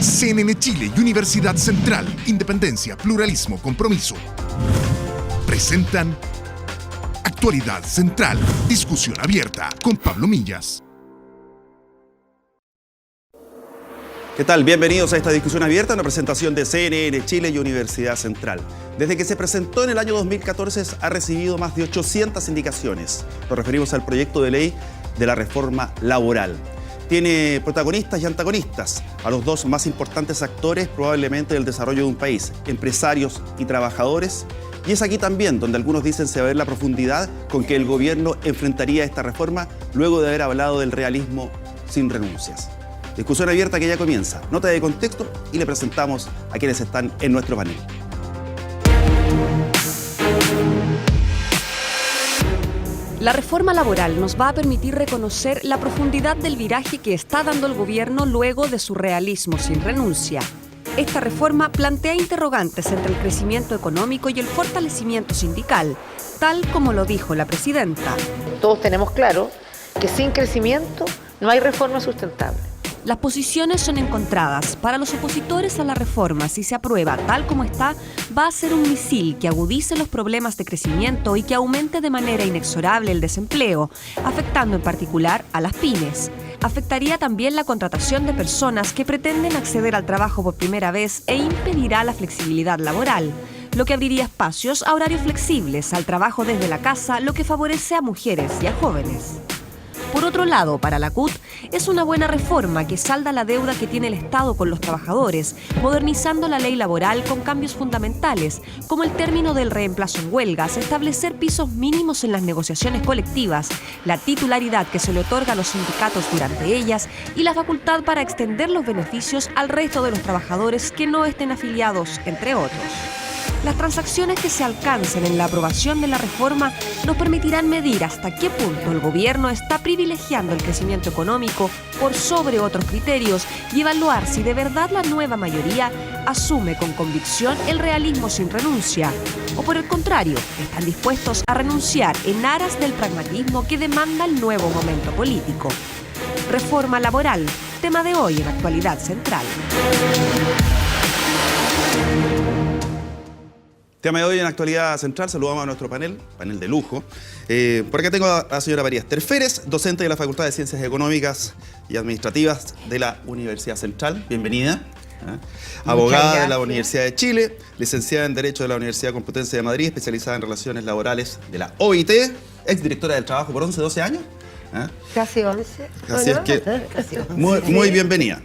CNN Chile y Universidad Central, Independencia, Pluralismo, Compromiso, presentan Actualidad Central, discusión abierta con Pablo Millas. ¿Qué tal? Bienvenidos a esta discusión abierta, una presentación de CNN Chile y Universidad Central. Desde que se presentó en el año 2014 ha recibido más de 800 indicaciones. Nos referimos al proyecto de ley de la reforma laboral. Tiene protagonistas y antagonistas, a los dos más importantes actores probablemente del desarrollo de un país, empresarios y trabajadores. Y es aquí también donde algunos dicen saber la profundidad con que el gobierno enfrentaría esta reforma luego de haber hablado del realismo sin renuncias. Discusión abierta que ya comienza. Nota de contexto y le presentamos a quienes están en nuestro panel. La reforma laboral nos va a permitir reconocer la profundidad del viraje que está dando el gobierno luego de su realismo sin renuncia. Esta reforma plantea interrogantes entre el crecimiento económico y el fortalecimiento sindical, tal como lo dijo la presidenta. Todos tenemos claro que sin crecimiento no hay reforma sustentable. Las posiciones son encontradas. Para los opositores a la reforma, si se aprueba tal como está, va a ser un misil que agudice los problemas de crecimiento y que aumente de manera inexorable el desempleo, afectando en particular a las pymes. Afectaría también la contratación de personas que pretenden acceder al trabajo por primera vez e impedirá la flexibilidad laboral, lo que abriría espacios a horarios flexibles, al trabajo desde la casa, lo que favorece a mujeres y a jóvenes. Por otro lado, para la CUT, es una buena reforma que salda la deuda que tiene el Estado con los trabajadores, modernizando la ley laboral con cambios fundamentales, como el término del reemplazo en huelgas, establecer pisos mínimos en las negociaciones colectivas, la titularidad que se le otorga a los sindicatos durante ellas y la facultad para extender los beneficios al resto de los trabajadores que no estén afiliados, entre otros. Las transacciones que se alcancen en la aprobación de la reforma nos permitirán medir hasta qué punto el gobierno está privilegiando el crecimiento económico por sobre otros criterios y evaluar si de verdad la nueva mayoría asume con convicción el realismo sin renuncia o por el contrario, están dispuestos a renunciar en aras del pragmatismo que demanda el nuevo momento político. Reforma laboral, tema de hoy en Actualidad Central. Tema de hoy en Actualidad Central, saludamos a nuestro panel de lujo. Por acá tengo a la señora María Esther Férez, docente de la Facultad de Ciencias Económicas y Administrativas de la Universidad Central. Bienvenida. Abogada de la Universidad de Chile, licenciada en Derecho de la Universidad Complutense de Madrid, especializada en Relaciones Laborales de la OIT, exdirectora del Trabajo por 11-12 años. Casi 11. Así es que, muy bienvenida.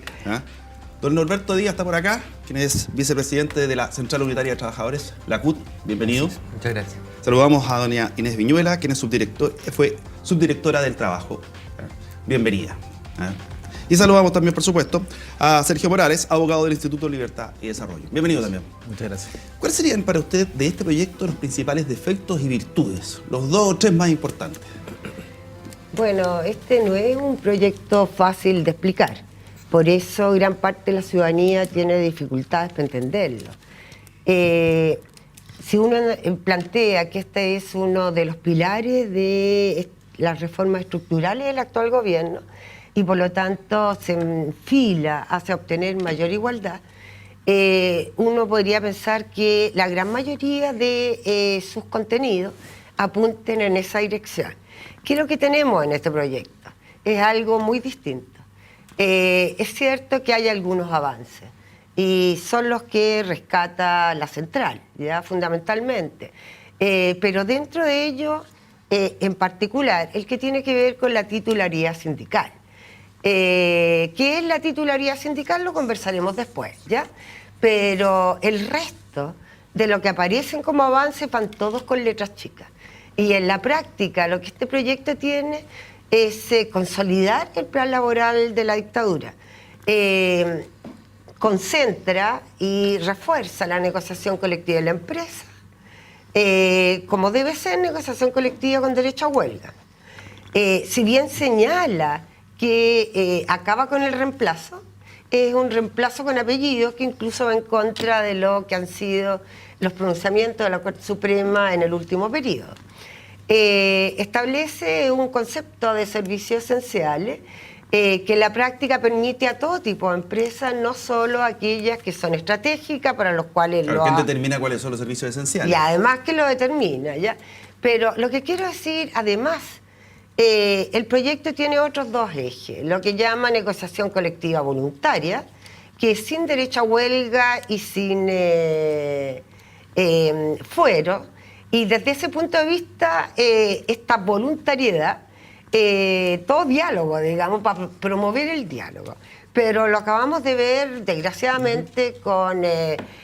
Don Norberto Díaz está por acá, quien es vicepresidente de la Central Unitaria de Trabajadores, la CUT. Bienvenido. Muchas gracias. Saludamos a doña Inés Viñuela, quien es fue subdirectora del Trabajo. Bienvenida. Y saludamos también, por supuesto, a Sergio Morales, abogado del Instituto Libertad y Desarrollo. Bienvenido también. Muchas gracias. ¿Cuáles serían para usted de este proyecto los principales defectos y virtudes? Los 2 o 3 más importantes. Bueno, este no es un proyecto fácil de explicar. Por eso gran parte de la ciudadanía tiene dificultades para entenderlo. Si uno plantea que este es uno de los pilares de las reformas estructurales del actual gobierno y por lo tanto se enfila hacia obtener mayor igualdad, uno podría pensar que la gran mayoría de sus contenidos apunten en esa dirección. ¿Qué es lo que tenemos en este proyecto? Es algo muy distinto. Es cierto que hay algunos avances y son los que rescata la central, ya fundamentalmente. Pero dentro de ello, en particular, el que tiene que ver con la titularidad sindical. ¿Qué es la titularidad sindical? Lo conversaremos después, ¿ya? Pero el resto de lo que aparecen como avances van todos con letras chicas. Y en la práctica, lo que este proyecto tiene es consolidar el plan laboral de la dictadura. Concentra y refuerza la negociación colectiva de la empresa, como debe ser negociación colectiva con derecho a huelga. Si bien señala que acaba con el reemplazo, es un reemplazo con apellido que incluso va en contra de lo que han sido los pronunciamientos de la Corte Suprema en el último periodo. Establece un concepto de servicios esenciales que en la práctica permite a todo tipo de empresas, no solo aquellas que son estratégicas, para los cuales ¿Quién determina cuáles son los servicios esenciales? Y además que lo determina, ¿ya? Pero lo que quiero decir, además, el proyecto tiene otros dos ejes, lo que llama negociación colectiva voluntaria, que sin derecho a huelga y sin fuero, y desde ese punto de vista, esta voluntariedad, todo diálogo, digamos, para promover el diálogo. Pero lo acabamos de ver, desgraciadamente, con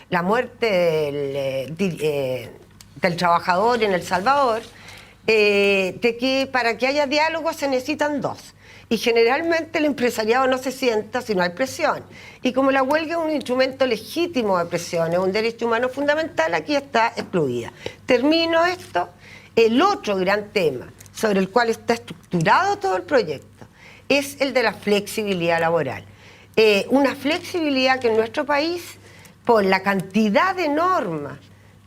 la muerte del trabajador en El Salvador, de que para que haya diálogo se necesitan dos. Y generalmente el empresariado no se sienta si no hay presión. Y como la huelga es un instrumento legítimo de presión, es un derecho humano fundamental, aquí está excluida. Termino esto. El otro gran tema sobre el cual está estructurado todo el proyecto es el de la flexibilidad laboral. Una flexibilidad que en nuestro país, por la cantidad de normas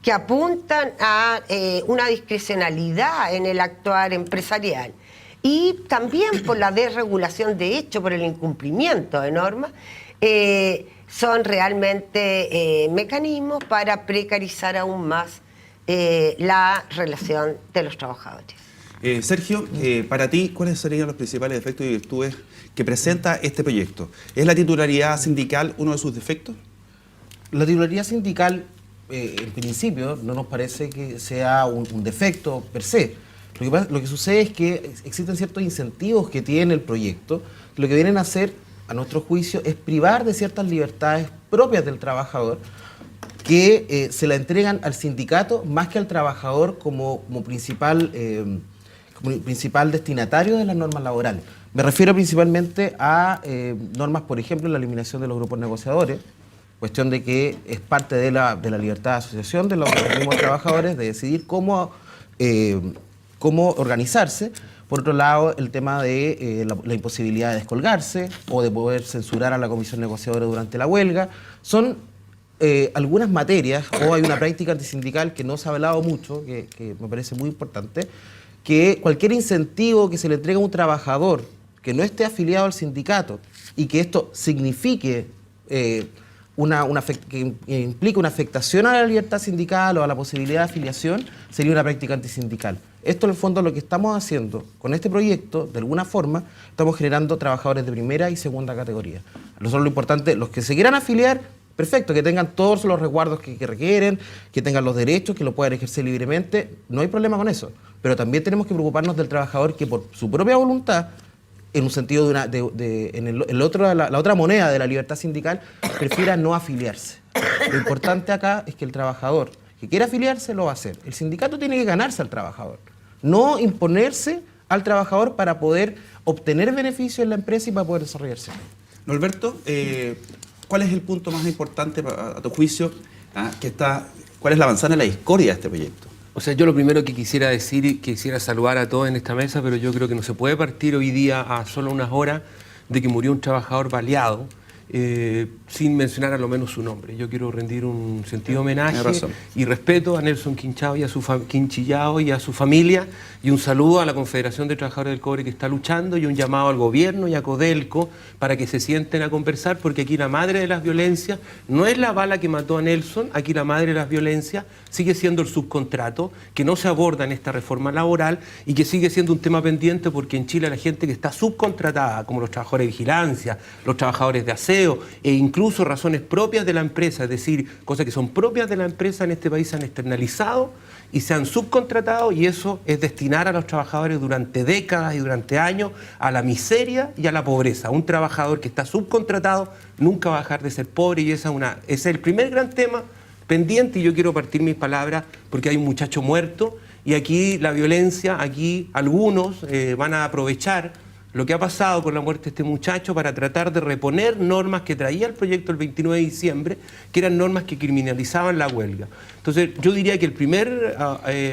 que apuntan a una discrecionalidad en el actuar empresarial, y también por la desregulación de hecho, por el incumplimiento de normas, son realmente mecanismos para precarizar aún más la relación de los trabajadores. Sergio, para ti, ¿cuáles serían los principales defectos y virtudes que presenta este proyecto? ¿Es la titularidad sindical uno de sus defectos? La titularidad sindical, en principio, no nos parece que sea un defecto per se. Lo que sucede es que existen ciertos incentivos que tiene el proyecto, que lo que vienen a hacer, a nuestro juicio, es privar de ciertas libertades propias del trabajador, que se la entregan al sindicato más que al trabajador como principal destinatario de las normas laborales. Me refiero principalmente a normas, por ejemplo, la eliminación de los grupos negociadores, cuestión de que es parte de la libertad de asociación de los mismos trabajadores, de decidir cómo organizarse. Por otro lado, el tema de la imposibilidad de descolgarse o de poder censurar a la comisión negociadora durante la huelga. Son algunas materias, o hay una práctica antisindical que no se ha hablado mucho, que me parece muy importante, que cualquier incentivo que se le entregue a un trabajador que no esté afiliado al sindicato y que esto signifique que implique una afectación a la libertad sindical o a la posibilidad de afiliación, sería una práctica antisindical. Esto en el fondo lo que estamos haciendo con este proyecto, de alguna forma, estamos generando trabajadores de primera y segunda categoría. Nosotros lo importante, los que se quieran afiliar, perfecto, que tengan todos los resguardos que requieren, que tengan los derechos, que lo puedan ejercer libremente, no hay problema con eso. Pero también tenemos que preocuparnos del trabajador que por su propia voluntad, en un sentido la otra moneda de la libertad sindical, prefiera no afiliarse. Lo importante acá es que el trabajador que quiera afiliarse lo va a hacer. El sindicato tiene que ganarse al trabajador, no imponerse al trabajador para poder obtener beneficios en la empresa y para poder desarrollarse. Norberto, ¿cuál es el punto más importante a tu juicio? ¿Cuál es la manzana de la discordia de este proyecto? O sea, yo lo primero que quisiera decir, quisiera saludar a todos en esta mesa, pero yo creo que no se puede partir hoy día a solo unas horas de que murió un trabajador baleado, sin mencionar a lo menos su nombre. Yo quiero rendir un sentido homenaje y respeto a Nelson Quinchillao y a su familia, y un saludo a la Confederación de Trabajadores del Cobre que está luchando, y un llamado al gobierno y a Codelco para que se sienten a conversar, porque aquí la madre de las violencias no es la bala que mató a Nelson, aquí la madre de las violencias sigue siendo el subcontrato, que no se aborda en esta reforma laboral y que sigue siendo un tema pendiente, porque en Chile la gente que está subcontratada, como los trabajadores de vigilancia, los trabajadores de aseo e incluso razones propias de la empresa, es decir, cosas que son propias de la empresa en este país, se han externalizado y se han subcontratado, y eso es destinar a los trabajadores durante décadas y durante años a la miseria y a la pobreza. Un trabajador que está subcontratado nunca va a dejar de ser pobre, y ese es el primer gran tema pendiente. Y yo quiero partir mis palabras porque hay un muchacho muerto, y aquí la violencia, aquí algunos van a aprovechar lo que ha pasado con la muerte de este muchacho para tratar de reponer normas que traía el proyecto el 29 de diciembre, que eran normas que criminalizaban la huelga. Entonces, yo diría que el primer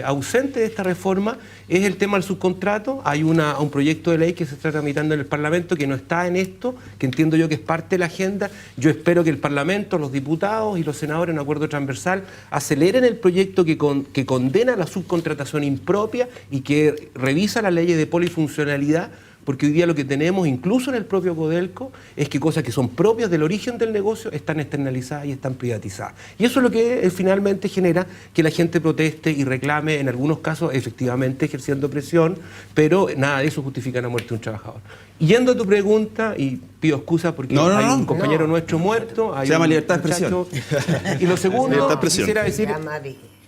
ausente de esta reforma es el tema del subcontrato. Hay un proyecto de ley que se está tramitando en el Parlamento que no está en esto, que entiendo yo que es parte de la agenda. Yo espero que el Parlamento, los diputados y los senadores en acuerdo transversal aceleren el proyecto que condena la subcontratación impropia y que revisa las leyes de polifuncionalidad, porque hoy día lo que tenemos, incluso en el propio Codelco, es que cosas que son propias del origen del negocio están externalizadas y están privatizadas. Y eso es lo que finalmente genera que la gente proteste y reclame, en algunos casos efectivamente ejerciendo presión, pero nada de eso justifica la muerte de un trabajador. Yendo a tu pregunta, y pido excusa porque hay un compañero nuestro muerto, hay se llama un libertad de muchacho. expresión. Y lo segundo, Libertad de expresión. quisiera decir...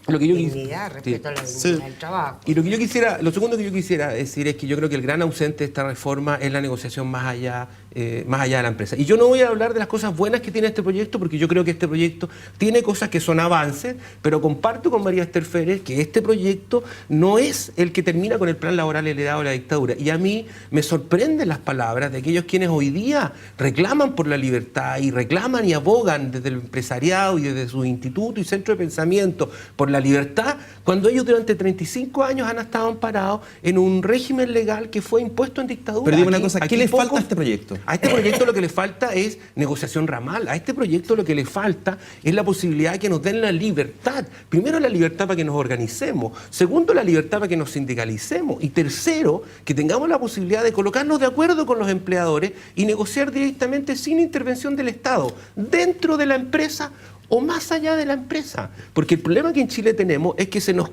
Lo que yo dignidad, respeto a la dignidad del trabajo. Y lo segundo que yo quisiera decir es que yo creo que el gran ausente de esta reforma es la negociación más allá de la empresa. Y yo no voy a hablar de las cosas buenas que tiene este proyecto, porque yo creo que este proyecto tiene cosas que son avances, pero comparto con María Esther Férez que este proyecto no es el que termina con el plan laboral heredado de la dictadura. Y a mí me sorprenden las palabras de aquellos quienes hoy día reclaman por la libertad y reclaman y abogan desde el empresariado y desde sus institutos y centros de pensamiento por la libertad, cuando ellos durante 35 años han estado amparados en un régimen legal que fue impuesto en dictadura. Pero dime una cosa, ¿qué le falta a este proyecto? A este proyecto lo que le falta es negociación ramal. A este proyecto lo que le falta es la posibilidad de que nos den la libertad. Primero, la libertad para que nos organicemos. Segundo, la libertad para que nos sindicalicemos. Y tercero, que tengamos la posibilidad de colocarnos de acuerdo con los empleadores y negociar directamente sin intervención del Estado, dentro de la empresa o más allá de la empresa. Porque el problema que en Chile tenemos es que se nos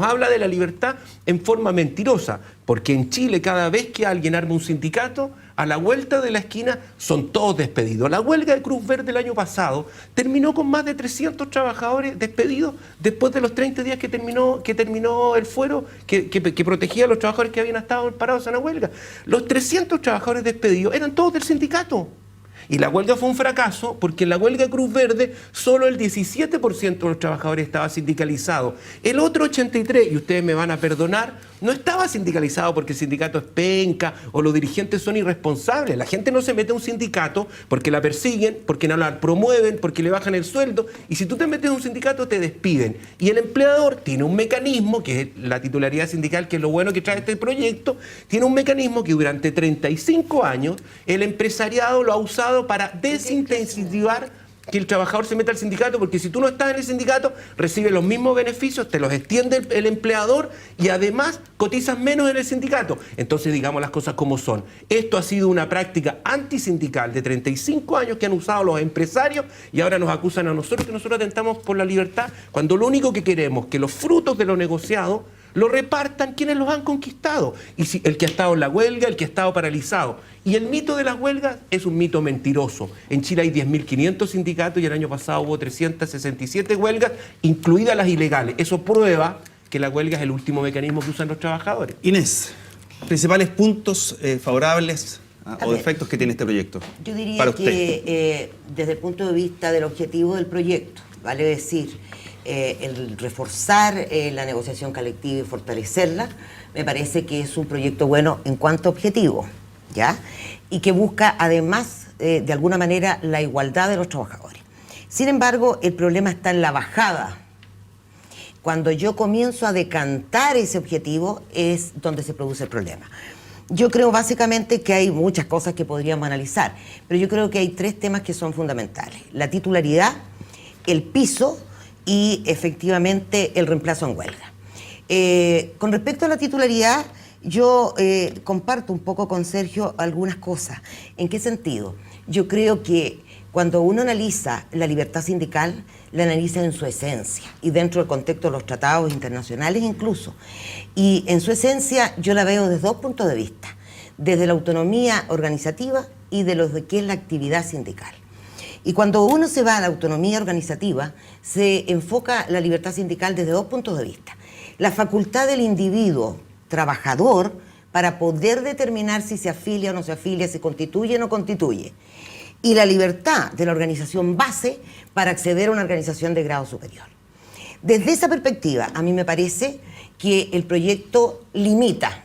habla de la libertad en forma mentirosa, porque en Chile cada vez que alguien arma un sindicato, a la vuelta de la esquina son todos despedidos. La huelga de Cruz Verde el año pasado terminó con más de 300 trabajadores despedidos después de los 30 días que terminó el fuero que protegía a los trabajadores que habían estado parados en la huelga. Los 300 trabajadores despedidos eran todos del sindicato. Y la huelga fue un fracaso porque en la huelga de Cruz Verde solo el 17% de los trabajadores estaba sindicalizado. El otro 83%, y ustedes me van a perdonar, no estaba sindicalizado porque el sindicato es penca o los dirigentes son irresponsables. La gente no se mete a un sindicato porque la persiguen, porque no la promueven, porque le bajan el sueldo. Y si tú te metes a un sindicato te despiden. Y el empleador tiene un mecanismo, que es la titularidad sindical, que es lo bueno que trae este proyecto, tiene un mecanismo que durante 35 años el empresariado lo ha usado para desincentivar que el trabajador se meta al sindicato, porque si tú no estás en el sindicato, recibes los mismos beneficios, te los extiende el empleador y además cotizas menos en el sindicato. Entonces, digamos las cosas como son. Esto ha sido una práctica antisindical de 35 años que han usado los empresarios y ahora nos acusan a nosotros que nosotros atentamos por la libertad, cuando lo único que queremos es que los frutos de lo negociado lo repartan quienes los han conquistado. Y si el que ha estado en la huelga, el que ha estado paralizado. Y el mito de las huelgas es un mito mentiroso. En Chile hay 10.500 sindicatos y el año pasado hubo 367 huelgas, incluidas las ilegales. Eso prueba que la huelga es el último mecanismo que usan los trabajadores. Inés, principales puntos favorables o defectos que tiene este proyecto. Yo diría para usted. que desde el punto de vista del objetivo del proyecto, vale decir, el reforzar la negociación colectiva y fortalecerla, me parece que es un proyecto bueno en cuanto a objetivo, ¿ya? Y que busca además, de alguna manera, la igualdad de los trabajadores. Sin embargo, el problema está en la bajada. Cuando yo comienzo a decantar ese objetivo es donde se produce el problema. Yo creo básicamente que hay muchas cosas que podríamos analizar, pero yo creo que hay tres temas que son fundamentales: la titularidad, el piso y efectivamente el reemplazo en huelga. Con respecto a la titularidad, yo comparto un poco con Sergio algunas cosas. ¿En qué sentido? Yo creo que cuando uno analiza la libertad sindical, la analiza en su esencia y dentro del contexto de los tratados internacionales incluso. Y en su esencia yo la veo desde dos puntos de vista: desde la autonomía organizativa y de lo que es la actividad sindical. Y cuando uno se va a la autonomía organizativa, se enfoca la libertad sindical desde dos puntos de vista: la facultad del individuo trabajador para poder determinar si se afilia o no se afilia, si constituye o no constituye, y la libertad de la organización base para acceder a una organización de grado superior. Desde esa perspectiva, a mí me parece que el proyecto limita,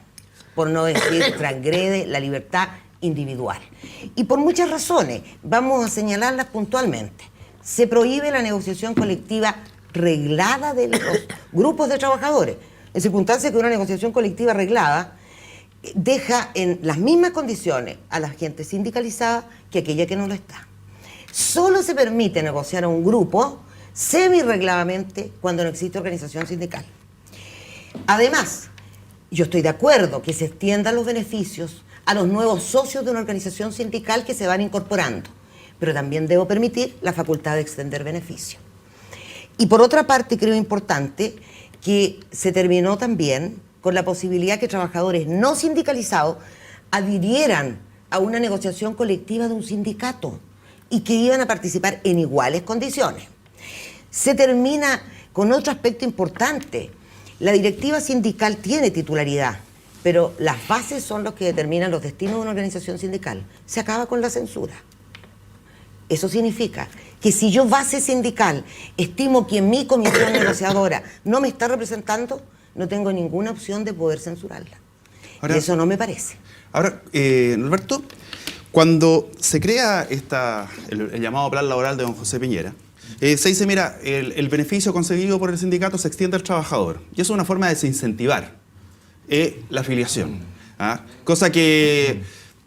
por no decir transgrede, la libertad individual. Y por muchas razones, vamos a señalarlas puntualmente. Se prohíbe la negociación colectiva reglada de los grupos de trabajadores, en circunstancias que una negociación colectiva reglada deja en las mismas condiciones a la gente sindicalizada que aquella que no lo está. Solo se permite negociar a un grupo semi-regladamente cuando no existe organización sindical. Además, Yo estoy de acuerdo que se extiendan los beneficios a los nuevos socios de una organización sindical que se van incorporando, pero también debo permitir la facultad de extender beneficios. Y por otra parte, creo importante que se terminó también con la posibilidad que trabajadores no sindicalizados adhirieran a una negociación colectiva de un sindicato y que iban a participar en iguales condiciones. Se termina con otro aspecto importante. La directiva sindical tiene titularidad, pero las bases son los que determinan los destinos de una organización sindical. Se acaba con la censura. Eso significa que si yo, base sindical, estimo que mi comisión negociadora no me está representando, no tengo ninguna opción de poder censurarla. Ahora, y eso no me parece. Ahora, Norberto, cuando se crea el llamado plan laboral de don José Piñera, se dice, mira, el beneficio conseguido por el sindicato se extiende al trabajador. Y eso es una forma de desincentivar la afiliación. ¿Ah? Cosa que,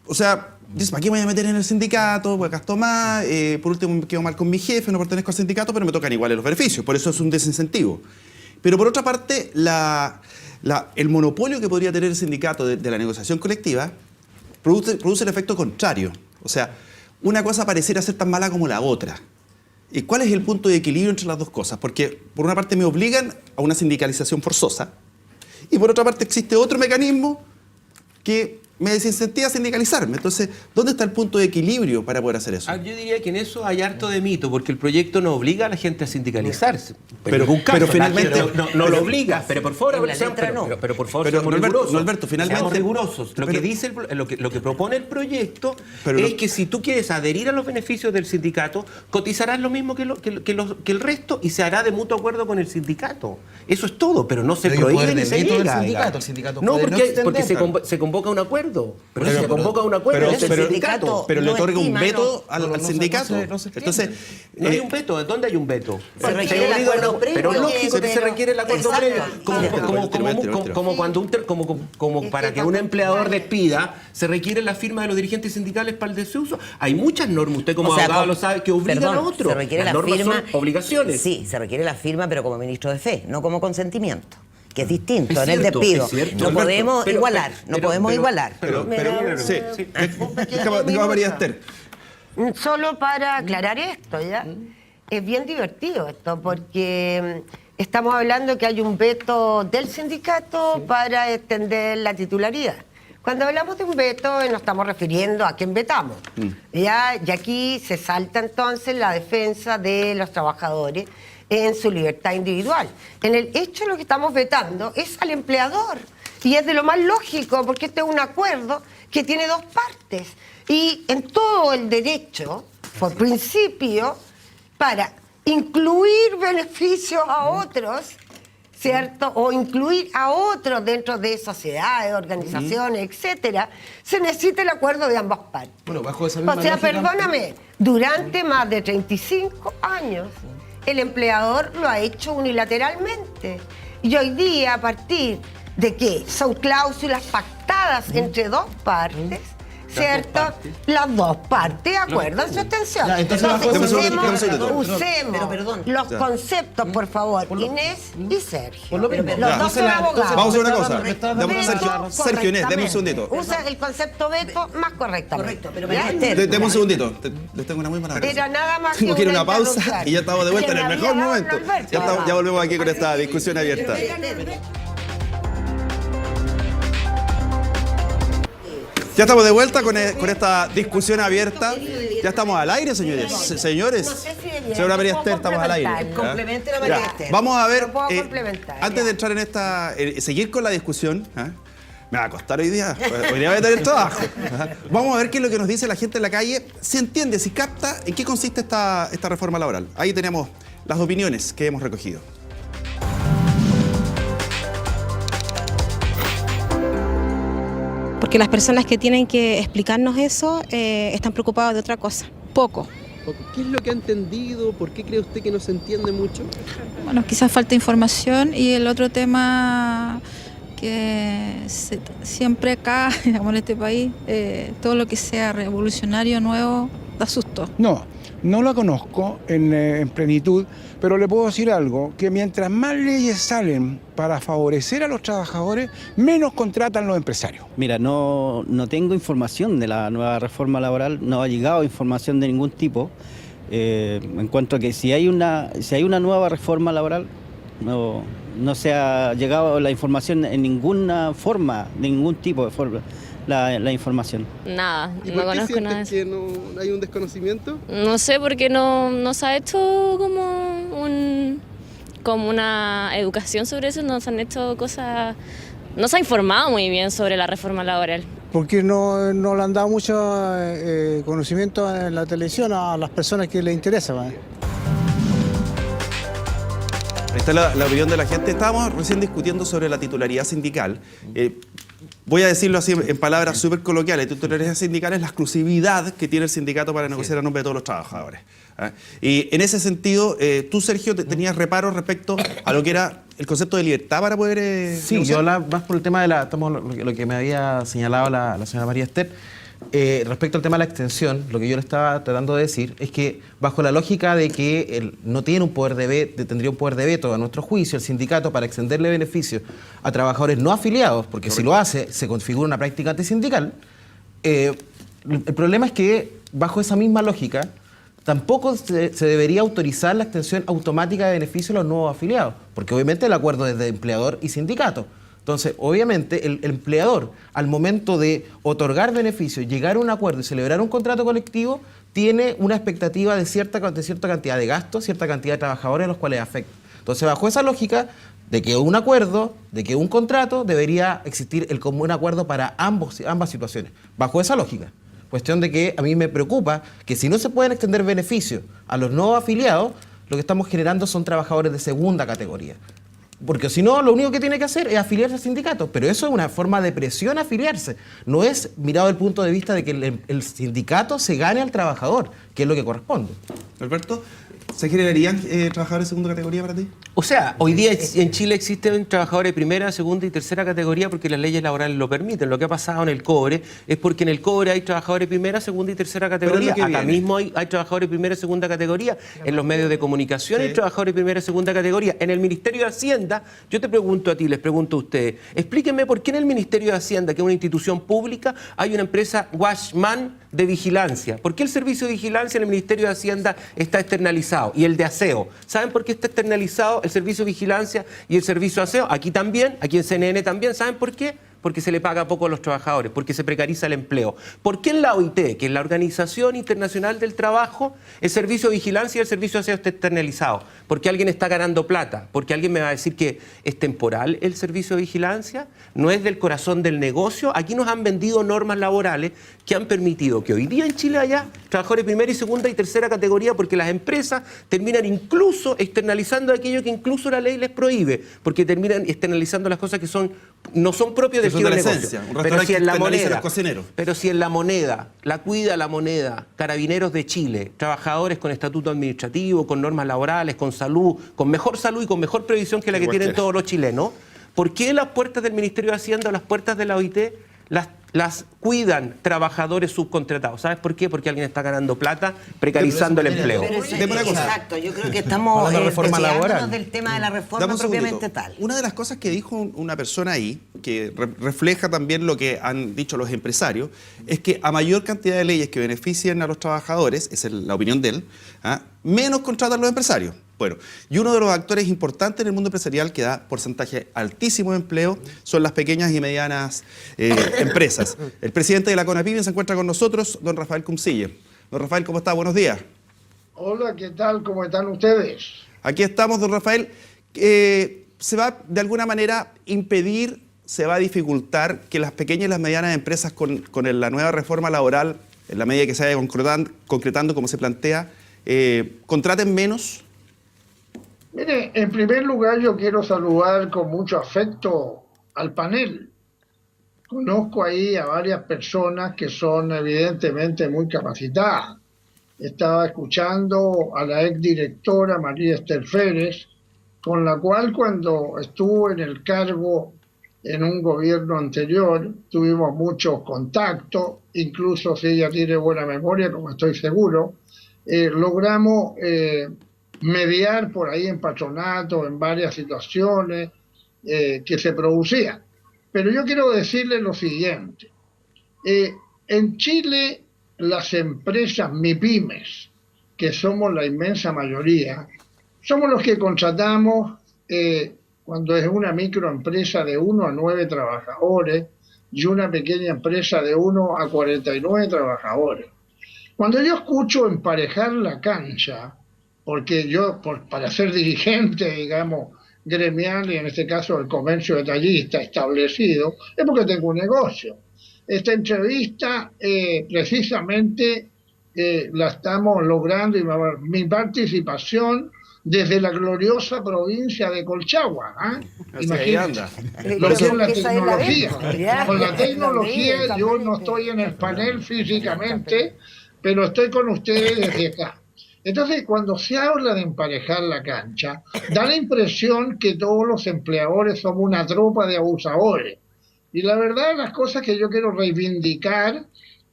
o sea, dices, ¿para qué me voy a meter en el sindicato? Pues gasto más, por último me quedo mal con mi jefe, no pertenezco al sindicato, pero me tocan iguales los beneficios. Por eso es un desincentivo. Pero por otra parte, el monopolio que podría tener el sindicato de la negociación colectiva produce el efecto contrario. O sea, una cosa pareciera ser tan mala como la otra. ¿Y cuál es el punto de equilibrio entre las dos cosas? Porque por una parte me obligan a una sindicalización forzosa y por otra parte existe otro mecanismo que me desincentiva a sindicalizarme. Entonces, ¿dónde está el punto de equilibrio para poder hacer eso? Yo diría que en eso hay harto de mito, porque el proyecto no obliga a la gente a sindicalizarse. Pero finalmente... No lo obliga, pero por favor, pero por favor, pero seamos Norberto, rigurosos. Norberto, finalmente... Seamos rigurosos. Lo que dice, lo que propone el proyecto es que si tú quieres adherir a los beneficios del sindicato, cotizarás lo mismo que el resto y se hará de mutuo acuerdo con el sindicato. Eso es todo, pero no se prohíbe ni se niega. El sindicato No, puede porque extender. se convoca un acuerdo. Pero se convoca un acuerdo. Pero le no otorga un estima, veto no. al sindicato. Entonces, No hay un veto. ¿Dónde hay un veto? Se requiere el acuerdo previo. Pero lógico que se Pero- requiere el acuerdo Exacto. previo. Como para que un empleador despida, se requiere la firma de los dirigentes sindicales para el desuso. Hay muchas normas, usted como O sea, abogado lo sabe, que obligan a otros. Se requiere Las la normas firma. son obligaciones. Sí, se requiere la firma, pero como ministro de fe, no como consentimiento. Que es distinto Es en el cierto, despido. es cierto. No Norberto, podemos pero- igualar, no pero- podemos pero- igualar. sí. Déjame, María Esther. Solo para aclarar esto, ¿ya? Es bien divertido esto, porque estamos hablando que hay un veto del sindicato para extender la titularidad. Cuando hablamos de un veto, nos estamos refiriendo a quién vetamos. ¿Ya? Y aquí se salta entonces la defensa de los trabajadores en su libertad individual. En el hecho, lo que estamos vetando es al empleador. Y es de lo más lógico, porque este es un acuerdo que tiene dos partes. Y en todo el derecho, por principio, para incluir beneficios a otros, ¿cierto? O incluir a otros dentro de sociedades, organizaciones, etcétera, se necesita el acuerdo de ambas partes. Bueno, bajo esa misma O sea, lógica- perdóname, durante más de 35 años, el empleador lo ha hecho unilateralmente. Y hoy día, a partir de que son cláusulas pactadas entre dos partes, ¿cierto? Las dos partes acuerdan su extensión. Ya, entonces, bajo esa usemos Pero perdón. los conceptos, por favor, Inés y Sergio. Por lo mismo. Los Ya. dos son abogados. Vamos a hacer una cosa. Veto Sergio, Inés, deme un segundito. Usa el concepto veto más correctamente. Correcto, pero ¿Ya? María Esther, Deme un segundito. Les tengo una muy mala Era nada más Tengo que ir a una una pausa interrupción. y ya estamos de vuelta en el Que me mejor había dado momento. Norberto. Ya volvemos aquí con esta discusión abierta. Ya estamos de vuelta con esta discusión abierta. Ya estamos al aire, señores. Señores, No sé si de bien, señora María puedo Esther, estamos al aire. complementar. complemente la María Ya, Esther. vamos a ver, Lo puedo complementar, antes ya. de entrar en esta, seguir con la discusión, me va a costar hoy día voy a tener trabajo. Vamos a ver qué es lo que nos dice la gente en la calle, si entiende, si capta en qué consiste esta reforma laboral. Ahí tenemos las opiniones que hemos recogido. Porque las personas que tienen que explicarnos eso están preocupadas de otra cosa, poco. ¿Qué es lo que ha entendido? ¿Por qué cree usted que no se entiende mucho? Bueno, quizás falta información y el otro tema que siempre acá, digamos, en este país, todo lo que sea revolucionario, nuevo, da susto. No, No la conozco en plenitud, pero le puedo decir algo, que mientras más leyes salen para favorecer a los trabajadores, menos contratan los empresarios. Mira, no tengo información de la nueva reforma laboral, no ha llegado información de ningún tipo. En cuanto a que si hay una nueva reforma laboral, no se ha llegado la información en ninguna forma, de ningún tipo de forma. La información. Nada, ¿Y no por qué conozco nada de eso. que no hay un desconocimiento? No sé, porque no se ha hecho como una educación sobre eso, no se han hecho cosas, no se ha informado muy bien sobre la reforma laboral. Porque no le han dado mucho conocimiento en la televisión a las personas que les interesa. ¿Vale? Ahí está la opinión de la gente. Estábamos recién discutiendo sobre la titularidad sindical. Voy a decirlo así en palabras súper coloquiales. Titularidad sindical es la exclusividad que tiene el sindicato para negociar a nombre de todos los trabajadores. Y en ese sentido, tú, Sergio, tenías reparos respecto a lo que era el concepto de libertad para poder... Sí, negociar. Yo hablaba más por el tema de lo que me había señalado la señora María Esther. Respecto al tema de la extensión, lo que yo le estaba tratando de decir es que bajo la lógica de que él no tiene un poder tendría un poder de veto a nuestro juicio el sindicato para extenderle beneficios a trabajadores no afiliados, porque si lo hace se configura una práctica antisindical. El problema es que bajo esa misma lógica tampoco se debería autorizar la extensión automática de beneficios a los nuevos afiliados, porque obviamente el acuerdo es de empleador y sindicato. Entonces, obviamente, el empleador, al momento de otorgar beneficios, llegar a un acuerdo y celebrar un contrato colectivo, tiene una expectativa de cierta cantidad de gastos, cierta cantidad de trabajadores a los cuales afecta. Entonces, bajo esa lógica de que un acuerdo, de que un contrato, debería existir el común acuerdo para ambas situaciones. Bajo esa lógica. Cuestión de que a mí me preocupa que si no se pueden extender beneficios a los nuevos afiliados, lo que estamos generando son trabajadores de segunda categoría. Porque si no, lo único que tiene que hacer es afiliarse al sindicato. Pero eso es una forma de presión afiliarse. No es mirado desde el punto de vista de que el sindicato se gane al trabajador, que es lo que corresponde. Alberto, ¿se generarían trabajadores de segunda categoría para ti? O sea, hoy día en Chile existen trabajadores de primera, segunda y tercera categoría porque las leyes laborales lo permiten. Lo que ha pasado en el cobre es porque en el cobre hay trabajadores de primera, segunda y tercera categoría. Acá mismo hay trabajadores de primera y segunda categoría. En los medios de comunicación hay trabajadores de primera y segunda categoría. En el Ministerio de Hacienda, yo te pregunto a ti, les pregunto a ustedes, explíquenme por qué en el Ministerio de Hacienda, que es una institución pública, hay una empresa Watchman de vigilancia. ¿Por qué el servicio de vigilancia en el Ministerio de Hacienda está externalizado? Y el de aseo. ¿Saben por qué está externalizado el servicio de vigilancia y el servicio de aseo? Aquí también, aquí en CNN también. ¿Saben por qué? Porque se le paga poco a los trabajadores, porque se precariza el empleo. ¿Por qué en la OIT, que es la Organización Internacional del Trabajo, el servicio de vigilancia y el servicio de aseo está externalizado? Porque alguien está ganando plata, porque alguien me va a decir que es temporal el servicio de vigilancia, no es del corazón del negocio. Aquí nos han vendido normas laborales que han permitido que hoy día en Chile haya trabajadores de primera y segunda y tercera categoría, porque las empresas terminan incluso externalizando aquello que incluso la ley les prohíbe, porque terminan externalizando las cosas que no son propias del giro del negocio. Pero si en la moneda, la cuida la moneda, Carabineros de Chile, trabajadores con estatuto administrativo, con normas laborales, con salud, con mejor salud y con mejor previsión que la que tienen todos los chilenos, ¿por qué las puertas del Ministerio de Hacienda o las puertas de la OIT las cuidan trabajadores subcontratados? ¿Sabes por qué? Porque alguien está ganando plata, precarizando el empleo. Exacto, yo creo que estamos desviándonos del tema de la reforma propiamente tal. Una de las cosas que dijo una persona ahí, que refleja también lo que han dicho los empresarios, es que a mayor cantidad de leyes que beneficien a los trabajadores, esa es la opinión de él, menos contratan los empresarios. Bueno, y uno de los actores importantes en el mundo empresarial que da porcentaje altísimo de empleo son las pequeñas y medianas empresas. El presidente de la CONAPYME se encuentra con nosotros, don Rafael Cumcille. Don Rafael, ¿cómo está? Buenos días. Hola, ¿qué tal? ¿Cómo están ustedes? Aquí estamos, don Rafael. ¿Se va de alguna manera impedir, se va a dificultar que las pequeñas y las medianas empresas con la nueva reforma laboral, en la medida que se vaya concretando como se plantea, contraten menos? Mire, en primer lugar yo quiero saludar con mucho afecto al panel. Conozco ahí a varias personas que son evidentemente muy capacitadas. Estaba escuchando a la exdirectora María Esther Férez, con la cual cuando estuvo en el cargo en un gobierno anterior tuvimos muchos contactos, incluso si ella tiene buena memoria, como estoy seguro, logramos mediar por ahí en patronato, en varias situaciones que se producían. Pero yo quiero decirle lo siguiente. En Chile, las empresas MIPYMES, que somos la inmensa mayoría, somos los que contratamos cuando es una microempresa de 1 a 9 trabajadores y una pequeña empresa de 1 a 49 trabajadores. Cuando yo escucho emparejar la cancha, porque yo, para ser dirigente, digamos, gremial, y en este caso el comercio detallista establecido, es porque tengo un negocio. Esta entrevista precisamente la estamos logrando, y mi participación desde la gloriosa provincia de Colchagua. Imagínate lo que es la tecnología. Con la tecnología yo no estoy en el panel físicamente, pero estoy con ustedes desde acá. Entonces, cuando se habla de emparejar la cancha, da la impresión que todos los empleadores somos una tropa de abusadores. Y la verdad, las cosas que yo quiero reivindicar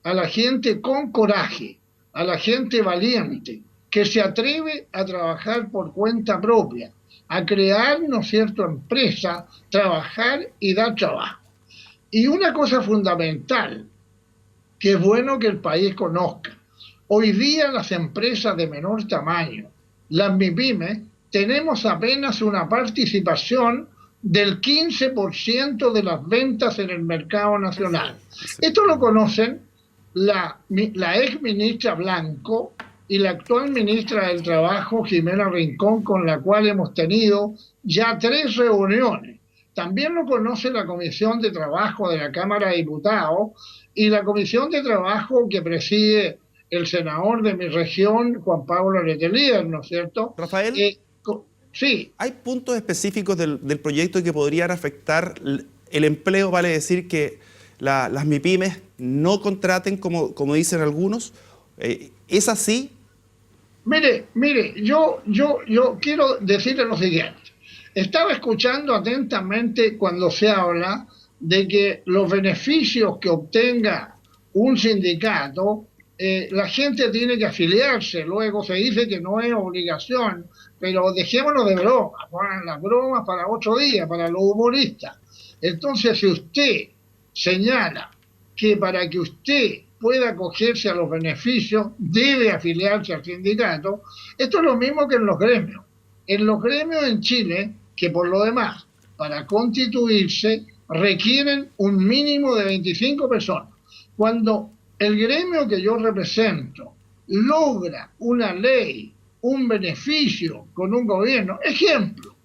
a la gente con coraje, a la gente valiente, que se atreve a trabajar por cuenta propia, a crear, ¿no es cierto?, empresa, trabajar y dar trabajo. Y una cosa fundamental, que es bueno que el país conozca. Hoy día las empresas de menor tamaño, las MIPYMES, tenemos apenas una participación del 15% de las ventas en el mercado nacional. Esto lo conocen la ex ministra Blanco y la actual ministra del Trabajo, Jimena Rincón, con la cual hemos tenido ya 3 reuniones. También lo conoce la Comisión de Trabajo de la Cámara de Diputados y la Comisión de Trabajo que preside el senador de mi región, Juan Pablo Letelier, ¿no es cierto? Rafael, sí. ¿Hay puntos específicos del proyecto que podrían afectar el empleo? Vale decir que las MIPYMES no contraten como dicen algunos. ¿Es así? Mire, yo quiero decirle lo siguiente. Estaba escuchando atentamente cuando se habla de que los beneficios que obtenga un sindicato, la gente tiene que afiliarse. Luego se dice que no es obligación, pero dejémonos de bromas. Bueno, las bromas para otro día, para los humoristas. Entonces, si usted señala que para que usted pueda acogerse a los beneficios debe afiliarse al sindicato, esto es lo mismo que en los gremios. En los gremios en Chile, que por lo demás, para constituirse, requieren un mínimo de 25 personas. Cuando el gremio que yo represento logra una ley, un beneficio con un gobierno, ejemplo,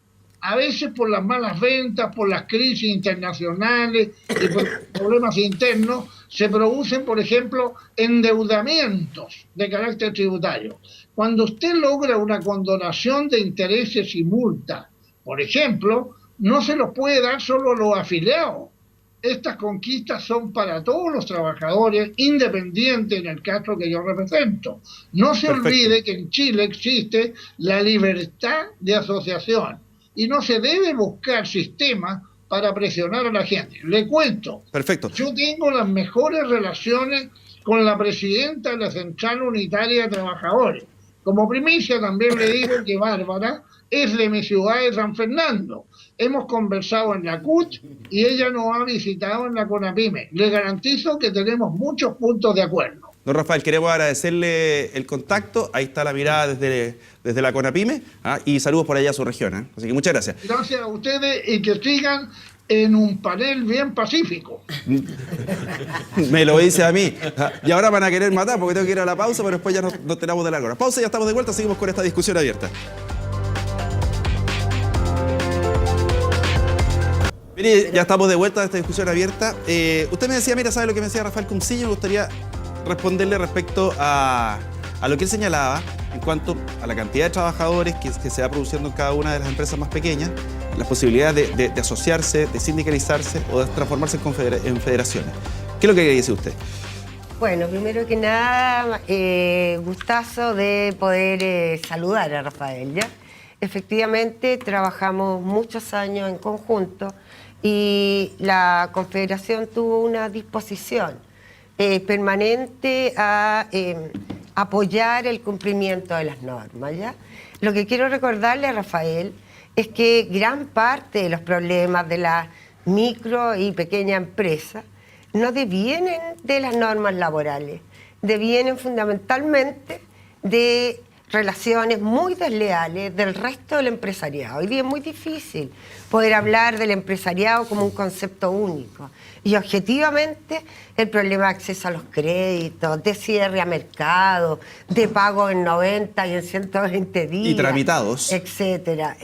a veces por las malas ventas, por las crisis internacionales y por problemas internos, se producen, por ejemplo, endeudamientos de carácter tributario. Cuando usted logra una condonación de intereses y multas, por ejemplo, no se los puede dar solo a los afiliados. Estas conquistas son para todos los trabajadores, independientes en el caso que yo represento. No se olvide que en Chile existe la libertad de asociación y no se debe buscar sistemas para presionar a la gente. Le cuento. Perfecto. Yo tengo las mejores relaciones con la presidenta de la Central Unitaria de Trabajadores. Como primicia también le digo que Bárbara es de mi ciudad de San Fernando. Hemos conversado en la CUT y ella nos ha visitado en la CONAPYME. Le garantizo que tenemos muchos puntos de acuerdo. Don Rafael, queremos agradecerle el contacto. Ahí está la mirada desde la CONAPYME, y saludos por allá a su región. Así que muchas gracias. Gracias a ustedes y que sigan en un panel bien pacífico. Me lo dice a mí. Y ahora van a querer matar porque tengo que ir a la pausa, pero después ya nos tenemos de largo. Pausa y ya estamos de vuelta. Seguimos con esta discusión abierta. Mire, ya estamos de vuelta a esta discusión abierta. Usted me decía, mira, ¿sabe lo que me decía Rafael Cuncillo? Me gustaría responderle respecto a lo que él señalaba en cuanto a la cantidad de trabajadores que se va produciendo en cada una de las empresas más pequeñas, las posibilidades de asociarse, de sindicalizarse o de transformarse en federaciones. ¿Qué es lo que dice usted? Bueno, primero que nada, gustazo de poder saludar a Rafael, ¿ya? Efectivamente, trabajamos muchos años en conjunto y la Confederación tuvo una disposición permanente a apoyar el cumplimiento de las normas, ¿ya? Lo que quiero recordarle a Rafael es que gran parte de los problemas de la micro y pequeña empresa no devienen de las normas laborales, devienen fundamentalmente de relaciones muy desleales del resto del empresariado. Hoy día es muy difícil poder hablar del empresariado como un concepto único. Y objetivamente el problema de acceso a los créditos, de cierre a mercado, de pago en 90 y en 120 días. Y tramitados. Etcétera.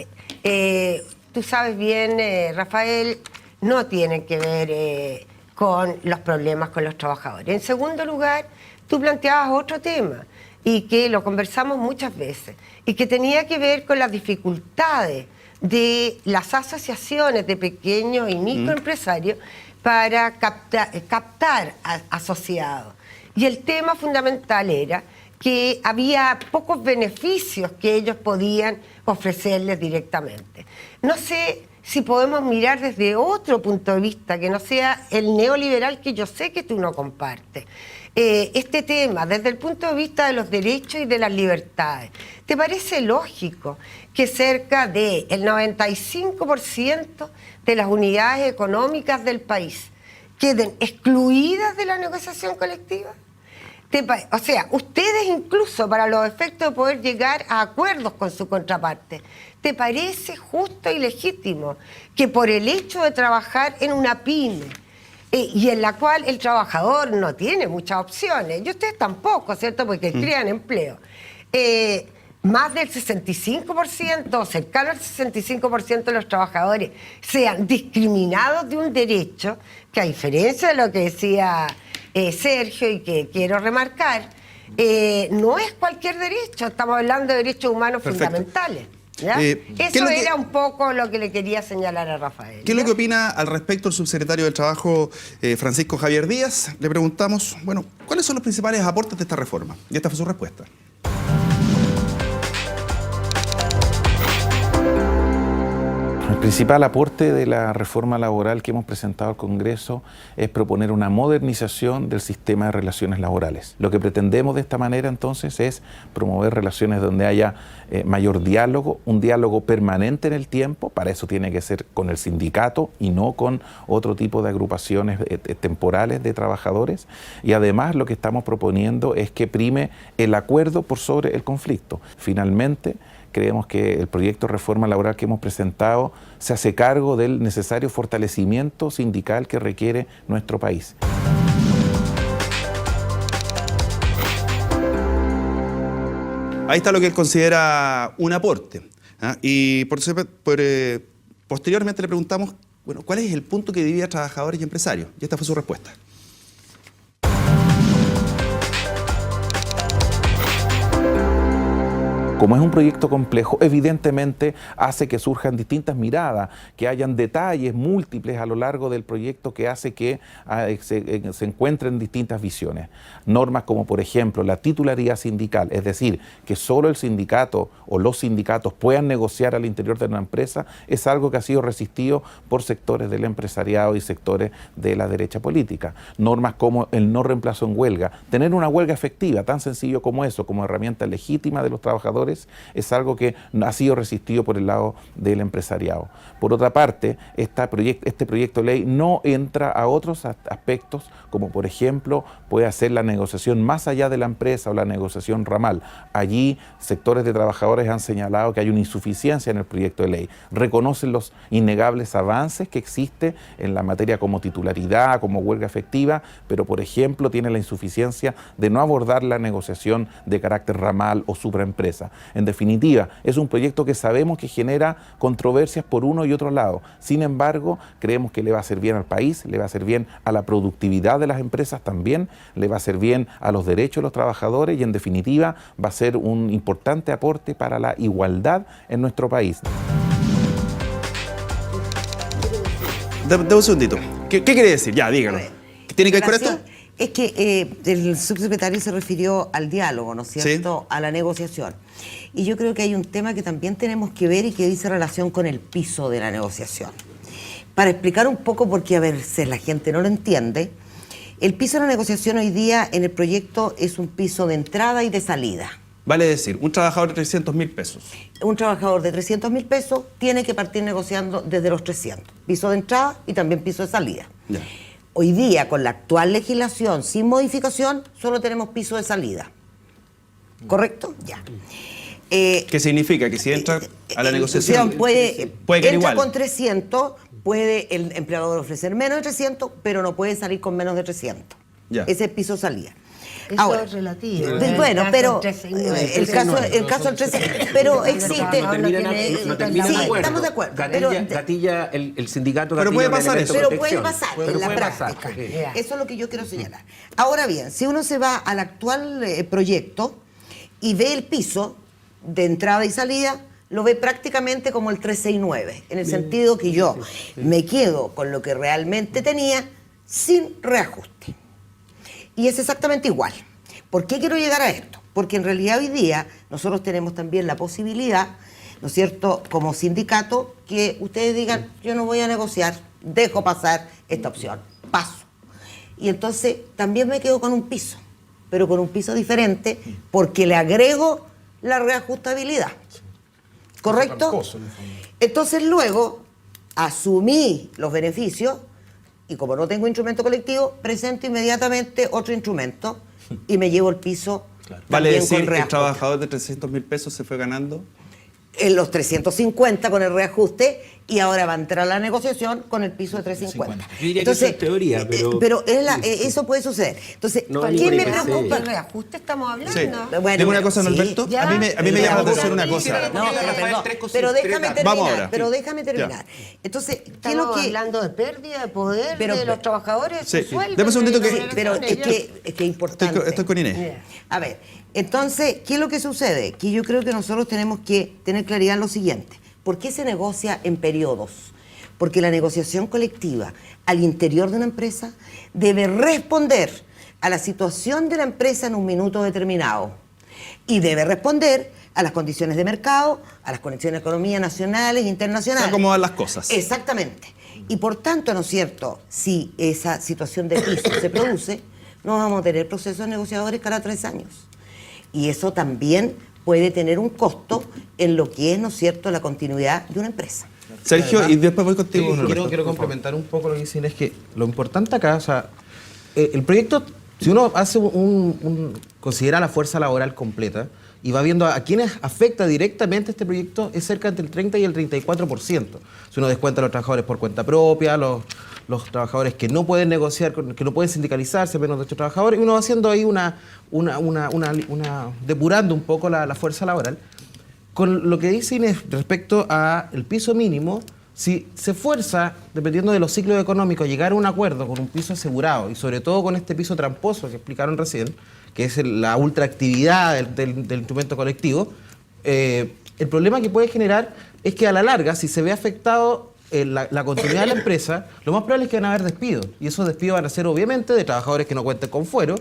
Tú sabes bien, Rafael, no tienen que ver con los problemas con los trabajadores. En segundo lugar, tú planteabas otro tema, y que lo conversamos muchas veces, y que tenía que ver con las dificultades de las asociaciones de pequeños y microempresarios para captar asociados. Y el tema fundamental era que había pocos beneficios que ellos podían ofrecerles directamente. No sé si podemos mirar desde otro punto de vista que no sea el neoliberal que yo sé que tú no compartes. Este tema desde el punto de vista de los derechos y de las libertades. ¿Te parece lógico que cerca del 95% de las unidades económicas del país queden excluidas de la negociación colectiva? O sea, ustedes incluso para los efectos de poder llegar a acuerdos con su contraparte, ¿te parece justo y legítimo que por el hecho de trabajar en una pyme y en la cual el trabajador no tiene muchas opciones, y ustedes tampoco, ¿cierto?, porque crean empleo, más del 65%, cercano al 65% de los trabajadores sean discriminados de un derecho que, a diferencia de lo que decía Sergio y que quiero remarcar, no es cualquier derecho, estamos hablando de derechos humanos fundamentales. ¿Ya? Eso era un poco lo que le quería señalar a Rafael. ¿Qué es lo que opina al respecto el subsecretario del Trabajo, Francisco Javier Díaz? Le preguntamos, bueno, ¿cuáles son los principales aportes de esta reforma? Y esta fue su respuesta. El principal aporte de la reforma laboral que hemos presentado al Congreso es proponer una modernización del sistema de relaciones laborales. Lo que pretendemos de esta manera entonces es promover relaciones donde haya mayor diálogo, un diálogo permanente en el tiempo. Para eso tiene que ser con el sindicato y no con otro tipo de agrupaciones temporales de trabajadores. Y además lo que estamos proponiendo es que prime el acuerdo por sobre el conflicto. Finalmente, creemos que el proyecto de reforma laboral que hemos presentado se hace cargo del necesario fortalecimiento sindical que requiere nuestro país. Ahí está lo que él considera un aporte. Y posteriormente le preguntamos, bueno, ¿cuál es el punto que divide a trabajadores y empresarios? Y esta fue su respuesta. Como es un proyecto complejo, evidentemente hace que surjan distintas miradas, que hayan detalles múltiples a lo largo del proyecto que hace que se encuentren distintas visiones. Normas como, por ejemplo, la titularidad sindical, es decir, que solo el sindicato o los sindicatos puedan negociar al interior de una empresa, es algo que ha sido resistido por sectores del empresariado y sectores de la derecha política. Normas como el no reemplazo en huelga, tener una huelga efectiva, tan sencillo como eso, como herramienta legítima de los trabajadores, es algo que ha sido resistido por el lado del empresariado. Por otra parte, este proyecto de ley no entra a otros aspectos, como por ejemplo puede hacer la negociación más allá de la empresa o la negociación ramal. Allí sectores de trabajadores han señalado que hay una insuficiencia en el proyecto de ley. Reconocen los innegables avances que existen en la materia como titularidad, como huelga efectiva, pero por ejemplo tiene la insuficiencia de no abordar la negociación de carácter ramal o supraempresa. En definitiva, es un proyecto que sabemos que genera controversias por uno y otro lado. Sin embargo, creemos que le va a hacer bien al país, le va a hacer bien a la productividad de las empresas también, le va a hacer bien a los derechos de los trabajadores y en definitiva va a ser un importante aporte para la igualdad en nuestro país. Dame un segundito. ¿Qué quiere decir? Ya, dígalo. ¿Tiene que ver con esto? Es que el subsecretario se refirió al diálogo, ¿no es cierto?, sí, a la negociación. Y yo creo que hay un tema que también tenemos que ver y que dice relación con el piso de la negociación. Para explicar un poco, porque a veces la gente no lo entiende, El piso de la negociación hoy día en el proyecto es un piso de entrada y de salida. Vale decir, un trabajador de 300.000 pesos. Un trabajador de 300.000 pesos tiene que partir negociando desde los 300. Piso de entrada y también piso de salida. Ya. Hoy día, con la actual legislación, sin modificación, solo tenemos piso de salida. ¿Correcto? Ya. ¿Qué significa? Que si entra a la negociación puede quedar entra igual. con 300, puede el empleador ofrecer menos de 300, pero no puede salir con menos de 300. Ya. Ese es piso salida. Eso Ahora, es relativo. bueno, pero el caso del 13, pero existe. No terminan Sí, de acuerdo. estamos de acuerdo. Pero, Gatilla el sindicato. Pero puede pasar eso. Pero puede pasar en la práctica. Okay. Eso es lo que yo quiero señalar. Ahora bien, si uno se va al actual proyecto y ve el piso de entrada y salida, lo ve prácticamente como el 369, en el sentido que yo me quedo con lo que realmente tenía sin reajuste. Y es exactamente igual. ¿Por qué quiero llegar a esto? Porque en realidad hoy día nosotros tenemos también la posibilidad, ¿no es cierto?, como sindicato, que ustedes digan, yo no voy a negociar, dejo pasar esta opción, paso. Y entonces también me quedo con un piso, pero con un piso diferente, porque le agrego la reajustabilidad. ¿Correcto? Entonces luego asumí los beneficios y como no tengo instrumento colectivo, presento inmediatamente otro instrumento y me llevo el piso. Vale decir con que el reajuste. trabajador de 300.000 pesos se fue ganando. En los 350 con el reajuste y ahora va a entrar la negociación con el piso de 350. Yo diría que eso es teoría, pero eso puede suceder. Entonces, No, ¿qué me IPC. preocupa? ¿El reajuste estamos hablando? Sí. Bueno, Digo una cosa, sí, Norberto. ya. A mí me llama la atención una cosa. No, pero déjame terminar. Vamos ahora. Pero déjame terminar. Entonces, ¿qué es Estamos lo que hablando de pérdida de poder Pero- de los trabajadores. Sí. su sueldo, Deme un segundito de que- las pero es generaciones, que es importante. Estoy con Inés. A ver, entonces, ¿qué es lo que sucede? Que yo creo que nosotros tenemos que tener claridad en lo siguiente. ¿Por qué se negocia en periodos? Porque la negociación colectiva al interior de una empresa debe responder a la situación de la empresa en un minuto determinado y debe responder a las condiciones de mercado, a las condiciones de economía nacionales, internacionales. Cómo van las cosas. Exactamente. Y por tanto, ¿no es cierto? Si esa situación de piso se produce, no vamos a tener procesos negociadores cada 3 años. Y eso también puede tener un costo en lo que es, ¿no es cierto?, la continuidad de una empresa. Sergio, y después voy contigo. Sí, Norberto. quiero complementar un poco lo que dicen, es que lo importante acá, o sea, el proyecto, si uno hace considera la fuerza laboral completa y va viendo a quienes afecta directamente este proyecto, es cerca entre el 30 y el 34%. Si uno descuenta a los trabajadores por cuenta propia, los trabajadores que no pueden negociar, que no pueden sindicalizarse, menos de 8 trabajadores, y uno va haciendo ahí depurando un poco la fuerza laboral. Con lo que dice Inés respecto al piso mínimo, si se fuerza, dependiendo de los ciclos económicos, llegar a un acuerdo con un piso asegurado y sobre todo con este piso tramposo que explicaron recién, que es la ultraactividad del instrumento colectivo, el problema que puede generar es que a la larga, si se ve afectado la continuidad de la empresa, lo más probable es que van a haber despidos. Y esos despidos van a ser obviamente de trabajadores que no cuenten con fuero.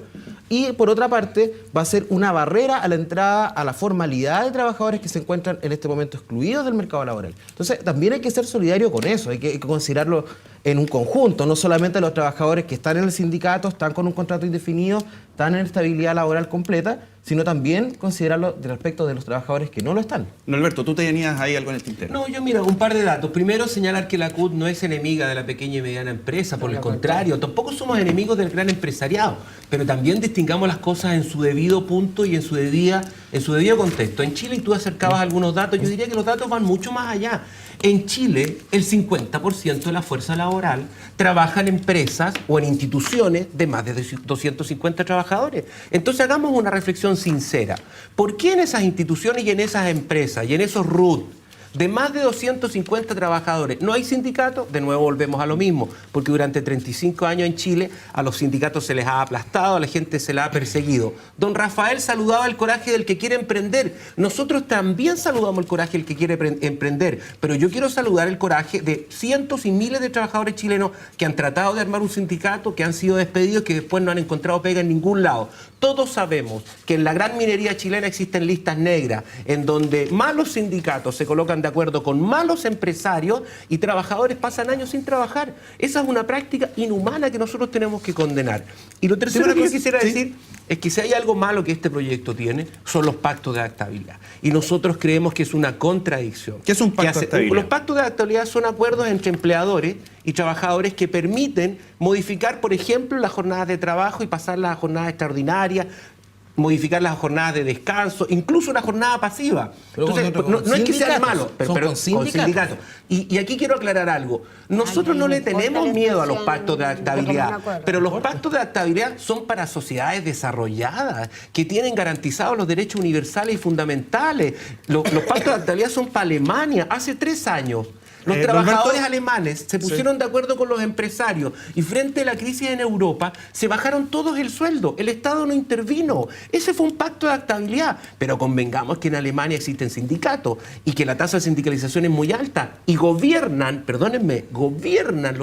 Y por otra parte, va a ser una barrera a la entrada a la formalidad de trabajadores que se encuentran en este momento excluidos del mercado laboral. Entonces, también hay que ser solidario con eso, hay que considerarlo en un conjunto, no solamente los trabajadores que están en el sindicato, están con un contrato indefinido, están en estabilidad laboral completa, sino también considerarlo respecto de los trabajadores que no lo están. Norberto, tú tenías ahí algo en el tintero. No, yo mira, un par de datos. Primero, señalar que la CUT no es enemiga de la pequeña y mediana empresa, por el contrario, tampoco somos enemigos del gran empresariado, pero también distingamos las cosas en su debido punto y en su debido contexto. En Chile, y tú acercabas algunos datos, yo diría que los datos van mucho más allá. En Chile, el 50% de la fuerza laboral trabaja en empresas o en instituciones de más de 250 trabajadores. Entonces hagamos una reflexión sincera. ¿Por qué en esas instituciones y en esas empresas y en esos RUT de más de 250 trabajadores no hay sindicatos? De nuevo volvemos a lo mismo, porque durante 35 años en Chile a los sindicatos se les ha aplastado, a la gente se la ha perseguido. Don Rafael saludaba el coraje del que quiere emprender. Nosotros también saludamos el coraje del que quiere emprender, pero yo quiero saludar el coraje de cientos y miles de trabajadores chilenos que han tratado de armar un sindicato, que han sido despedidos, que después no han encontrado pega en ningún lado. Todos sabemos que en la gran minería chilena existen listas negras, en donde malos sindicatos se colocan están de acuerdo con malos empresarios y trabajadores pasan años sin trabajar. Esa es una práctica inhumana que nosotros tenemos que condenar. Y lo tercero que yo quisiera decir es que si hay algo malo que este proyecto tiene, son los pactos de adaptabilidad. Y nosotros creemos que es una contradicción. ¿Qué es un pacto de adaptabilidad? Los pactos de adaptabilidad son acuerdos entre empleadores y trabajadores que permiten modificar, por ejemplo, las jornadas de trabajo y pasarlas a jornadas extraordinarias, modificar las jornadas de descanso, incluso una jornada pasiva. Entonces, no es que sea malo, pero con sindicatos. Y aquí quiero aclarar algo. Nosotros no le tenemos miedo a los pactos de adaptabilidad, pero los pactos de adaptabilidad son para sociedades desarrolladas, que tienen garantizados los derechos universales y fundamentales. Los pactos de adaptabilidad son para Alemania. Hace 3 años, los trabajadores alemanes se pusieron de acuerdo con los empresarios y frente a la crisis en Europa se bajaron todos el sueldo. El Estado no intervino. Ese fue un pacto de adaptabilidad. Pero convengamos que en Alemania existen sindicatos y que la tasa de sindicalización es muy alta y gobiernan, perdónenme, gobiernan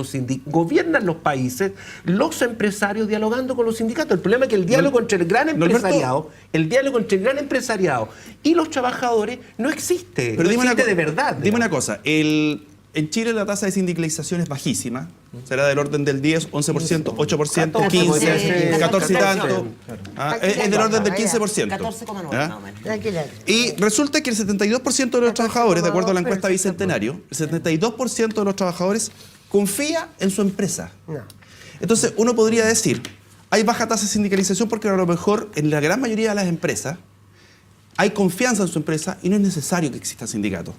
los países, los empresarios dialogando con los sindicatos. El problema es que el diálogo entre el gran empresariado, y los trabajadores no existe. Pero no existe de verdad. Dime una cosa, en Chile la tasa de sindicalización es bajísima, será del orden del 10, 11%, 8%, 15%, 14 y tanto. Es del orden del 15%. 14,9 más o menos. Y resulta que el 72% de los trabajadores, de acuerdo a la encuesta Bicentenario, el 72% de los trabajadores confía en su empresa. Entonces uno podría decir, hay baja tasa de sindicalización porque a lo mejor en la gran mayoría de las empresas hay confianza en su empresa y no es necesario que exista sindicato.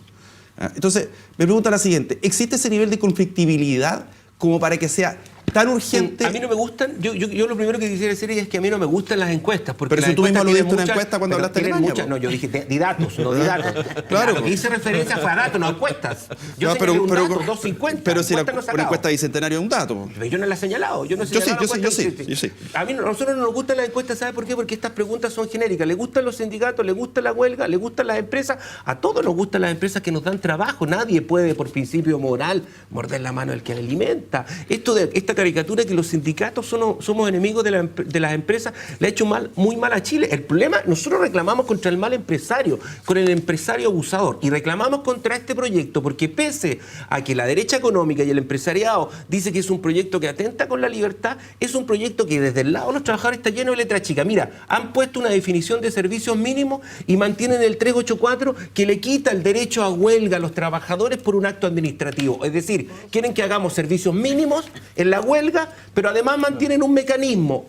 Entonces, me pregunta la siguiente, ¿existe ese nivel de conflictibilidad como para que sea tan urgente? A mí no me gustan, yo lo primero que quisiera decir es que a mí no me gustan las encuestas. Porque pero si tú mismo lo diste una encuesta cuando hablaste de Alemania. No, yo dije de datos, no de datos. Claro. Lo que hice referencia fue a datos, no a encuestas. Yo sé pero, que un pero, dato, 250. Pero si una encuesta Bicentenario es un dato. Pero yo no la he señalado. Yo sí. A mí, nosotros no nos gustan las encuestas, ¿sabe por qué? Porque estas preguntas son genéricas. ¿Le gustan los sindicatos? ¿Le gusta la huelga? ¿Le gustan las empresas? A todos nos gustan las empresas que nos dan trabajo. Nadie puede, por principio moral, morder la mano del que alimenta. Esta caricatura que los sindicatos somos enemigos de las empresas le ha hecho muy mal a Chile. El problema, nosotros reclamamos contra el mal empresario, con el empresario abusador, y reclamamos contra este proyecto porque pese a que la derecha económica y el empresariado dice que es un proyecto que atenta con la libertad, es un proyecto que desde el lado de los trabajadores está lleno de letra chica. Mira, han puesto una definición de servicios mínimos y mantienen el 384 que le quita el derecho a huelga a los trabajadores por un acto administrativo. Es decir, quieren que hagamos servicios mínimos en la huelga, pero además mantienen un mecanismo,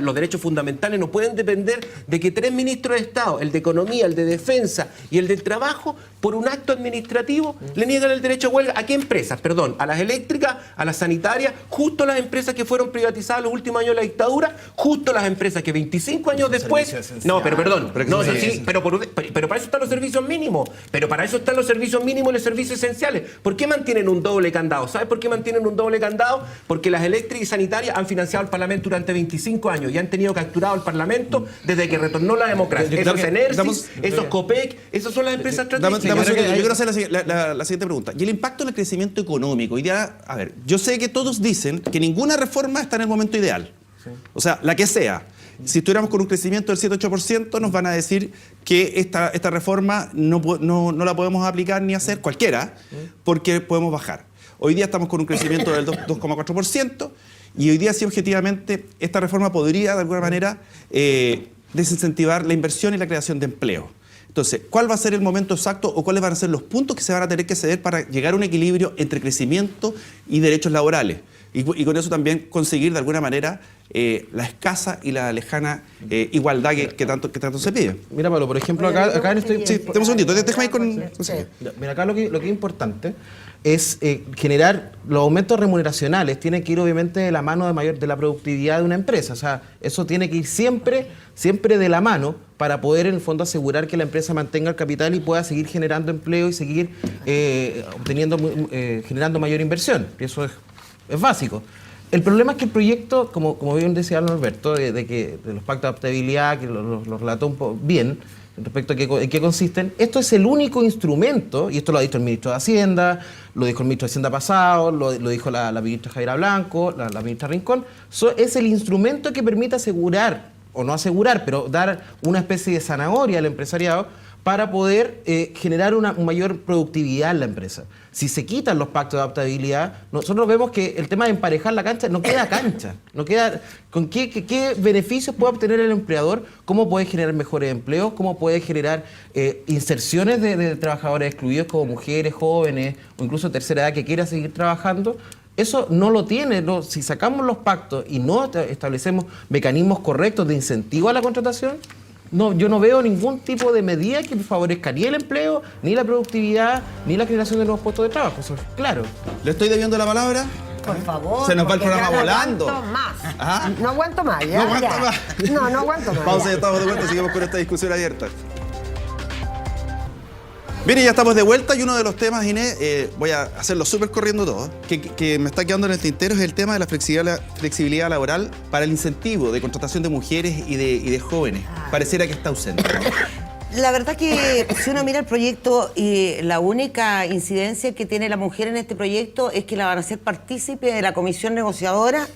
los derechos fundamentales no pueden depender de que 3 ministros de Estado, el de Economía, el de Defensa y el del Trabajo, por un acto administrativo, le niegan el derecho a huelga. ¿A qué empresas? A las eléctricas, a las sanitarias, justo las empresas que fueron privatizadas los últimos años de la dictadura, justo las empresas que 25 años después... No, pero para eso están los servicios mínimos. Pero para eso están los servicios mínimos y los servicios esenciales. ¿Por qué mantienen un doble candado? ¿Sabes por qué mantienen un doble candado? Porque las eléctricas y sanitarias han financiado al Parlamento durante 25 años y han tenido capturado al Parlamento desde que retornó la democracia. Esos Enersis, esos Copec, esas son las empresas estratégicas. Yo quiero hacer la siguiente pregunta. ¿Y el impacto en el crecimiento económico? Hoy día, a ver, yo sé que todos dicen que ninguna reforma está en el momento ideal. O sea, la que sea. Si estuviéramos con un crecimiento del 7-8%, nos van a decir que esta reforma no la podemos aplicar ni hacer cualquiera, porque podemos bajar. Hoy día estamos con un crecimiento del 2,4%, y hoy día sí, objetivamente, esta reforma podría, de alguna manera, desincentivar la inversión y la creación de empleo. Entonces, ¿cuál va a ser el momento exacto o cuáles van a ser los puntos que se van a tener que ceder para llegar a un equilibrio entre crecimiento y derechos laborales? Y con eso también conseguir, de alguna manera, la escasa y la lejana igualdad que tanto se pide. Mira, Pablo, por ejemplo, acá en este... Sí, tenemos un segundito, déjame ir con... Mira, acá lo que es importante es generar los aumentos remuneracionales, tienen que ir obviamente de la mano de la productividad de una empresa. O sea, eso tiene que ir siempre de la mano para poder en el fondo asegurar que la empresa mantenga el capital y pueda seguir generando empleo y seguir generando mayor inversión. Y eso es básico. El problema es que el proyecto, como bien decía Alberto, de los pactos de adaptabilidad, que lo relató un poco bien, respecto a en qué consisten, esto es el único instrumento, y esto lo ha dicho el ministro de Hacienda, lo dijo el ministro de Hacienda pasado, lo dijo la ministra Javiera Blanco, la ministra Rincón, es el instrumento que permite asegurar, o no asegurar, pero dar una especie de zanahoria al empresariado para poder generar una mayor productividad en la empresa. Si se quitan los pactos de adaptabilidad, nosotros vemos que el tema de emparejar la cancha no queda cancha. No queda, ¿con qué beneficios puede obtener el empleador? ¿Cómo puede generar mejores empleos? ¿Cómo puede generar inserciones de trabajadores excluidos como mujeres, jóvenes o incluso tercera edad que quiera seguir trabajando? Eso no lo tiene. Si sacamos los pactos y no establecemos mecanismos correctos de incentivo a la contratación, yo no veo ningún tipo de medida que favorezca ni el empleo, ni la productividad, ni la creación de nuevos puestos de trabajo. Eso es claro. ¿Le estoy debiendo la palabra? Por favor. Se nos va el programa volando. No aguanto más. ¿Ah? No aguanto más, ya. No aguanto más. No aguanto más. Pausa y estamos de vuelta, seguimos con esta discusión abierta. Bien, ya estamos de vuelta y uno de los temas, Inés, voy a hacerlo súper corriendo todo, que me está quedando en el tintero, es el tema de la flexibilidad laboral para el incentivo de contratación de mujeres y de jóvenes. Pareciera que está ausente. La verdad que si uno mira el proyecto y la única incidencia que tiene la mujer en este proyecto es que la van a hacer partícipe de la comisión negociadora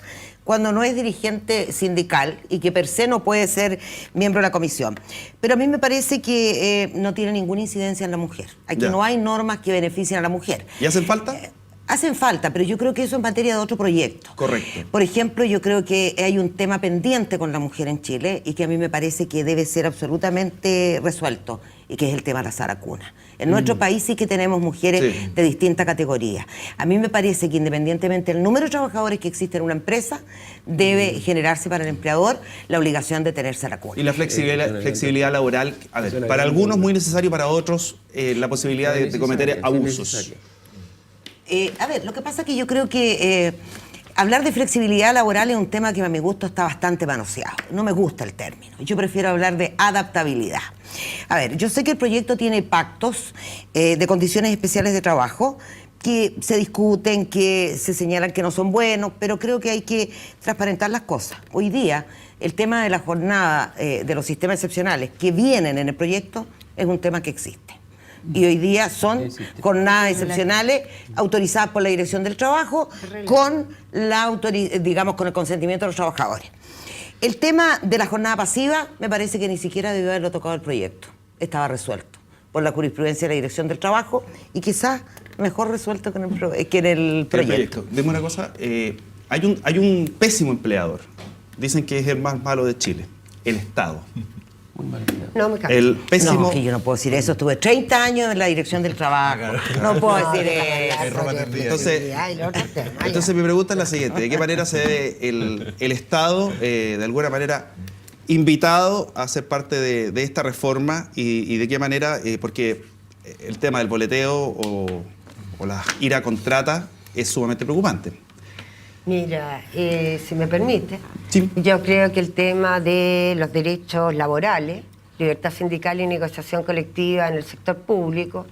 cuando no es dirigente sindical y que per se no puede ser miembro de la comisión. Pero a mí me parece que no tiene ninguna incidencia en la mujer. Aquí no hay normas que beneficien a la mujer. ¿Y hacen falta? Hacen falta, pero yo creo que eso es materia de otro proyecto. Correcto. Por ejemplo, yo creo que hay un tema pendiente con la mujer en Chile y que a mí me parece que debe ser absolutamente resuelto, y que es el tema de la saracuna. En nuestro país sí que tenemos mujeres de distintas categorías. A mí me parece que independientemente del número de trabajadores que existe en una empresa, debe generarse para el empleador la obligación de tener saracuna. Y la flexibilidad laboral, a ver, para algunos muy necesario, para otros la posibilidad de cometer abusos. A ver, lo que pasa es que yo creo que hablar de flexibilidad laboral es un tema que a mi gusto está bastante manoseado. No me gusta el término. Yo prefiero hablar de adaptabilidad. A ver, yo sé que el proyecto tiene pactos de condiciones especiales de trabajo que se discuten, que se señalan que no son buenos, pero creo que hay que transparentar las cosas. Hoy día, el tema de la jornada de los sistemas excepcionales que vienen en el proyecto es un tema que existe. Y hoy día son jornadas excepcionales autorizadas por la Dirección del Trabajo con con el consentimiento de los trabajadores. El tema de la jornada pasiva me parece que ni siquiera debió haberlo tocado el proyecto. Estaba resuelto por la jurisprudencia de la Dirección del Trabajo y quizás mejor resuelto que en el proyecto. Dime una cosa, hay un pésimo empleador. Dicen que es el más malo de Chile, el Estado. No me el pésimo... No, que yo no puedo decir eso. Estuve 30 años en la Dirección del Trabajo. No puedo decir eso. Entonces mi pregunta es la siguiente. ¿De qué manera se ve el Estado, de alguna manera, invitado a ser parte de esta reforma? Y de qué manera, porque el tema del boleteo o la ira contrata es sumamente preocupante. Mira, si me permite, yo creo que el tema de los derechos laborales, libertad sindical y negociación colectiva en el sector público,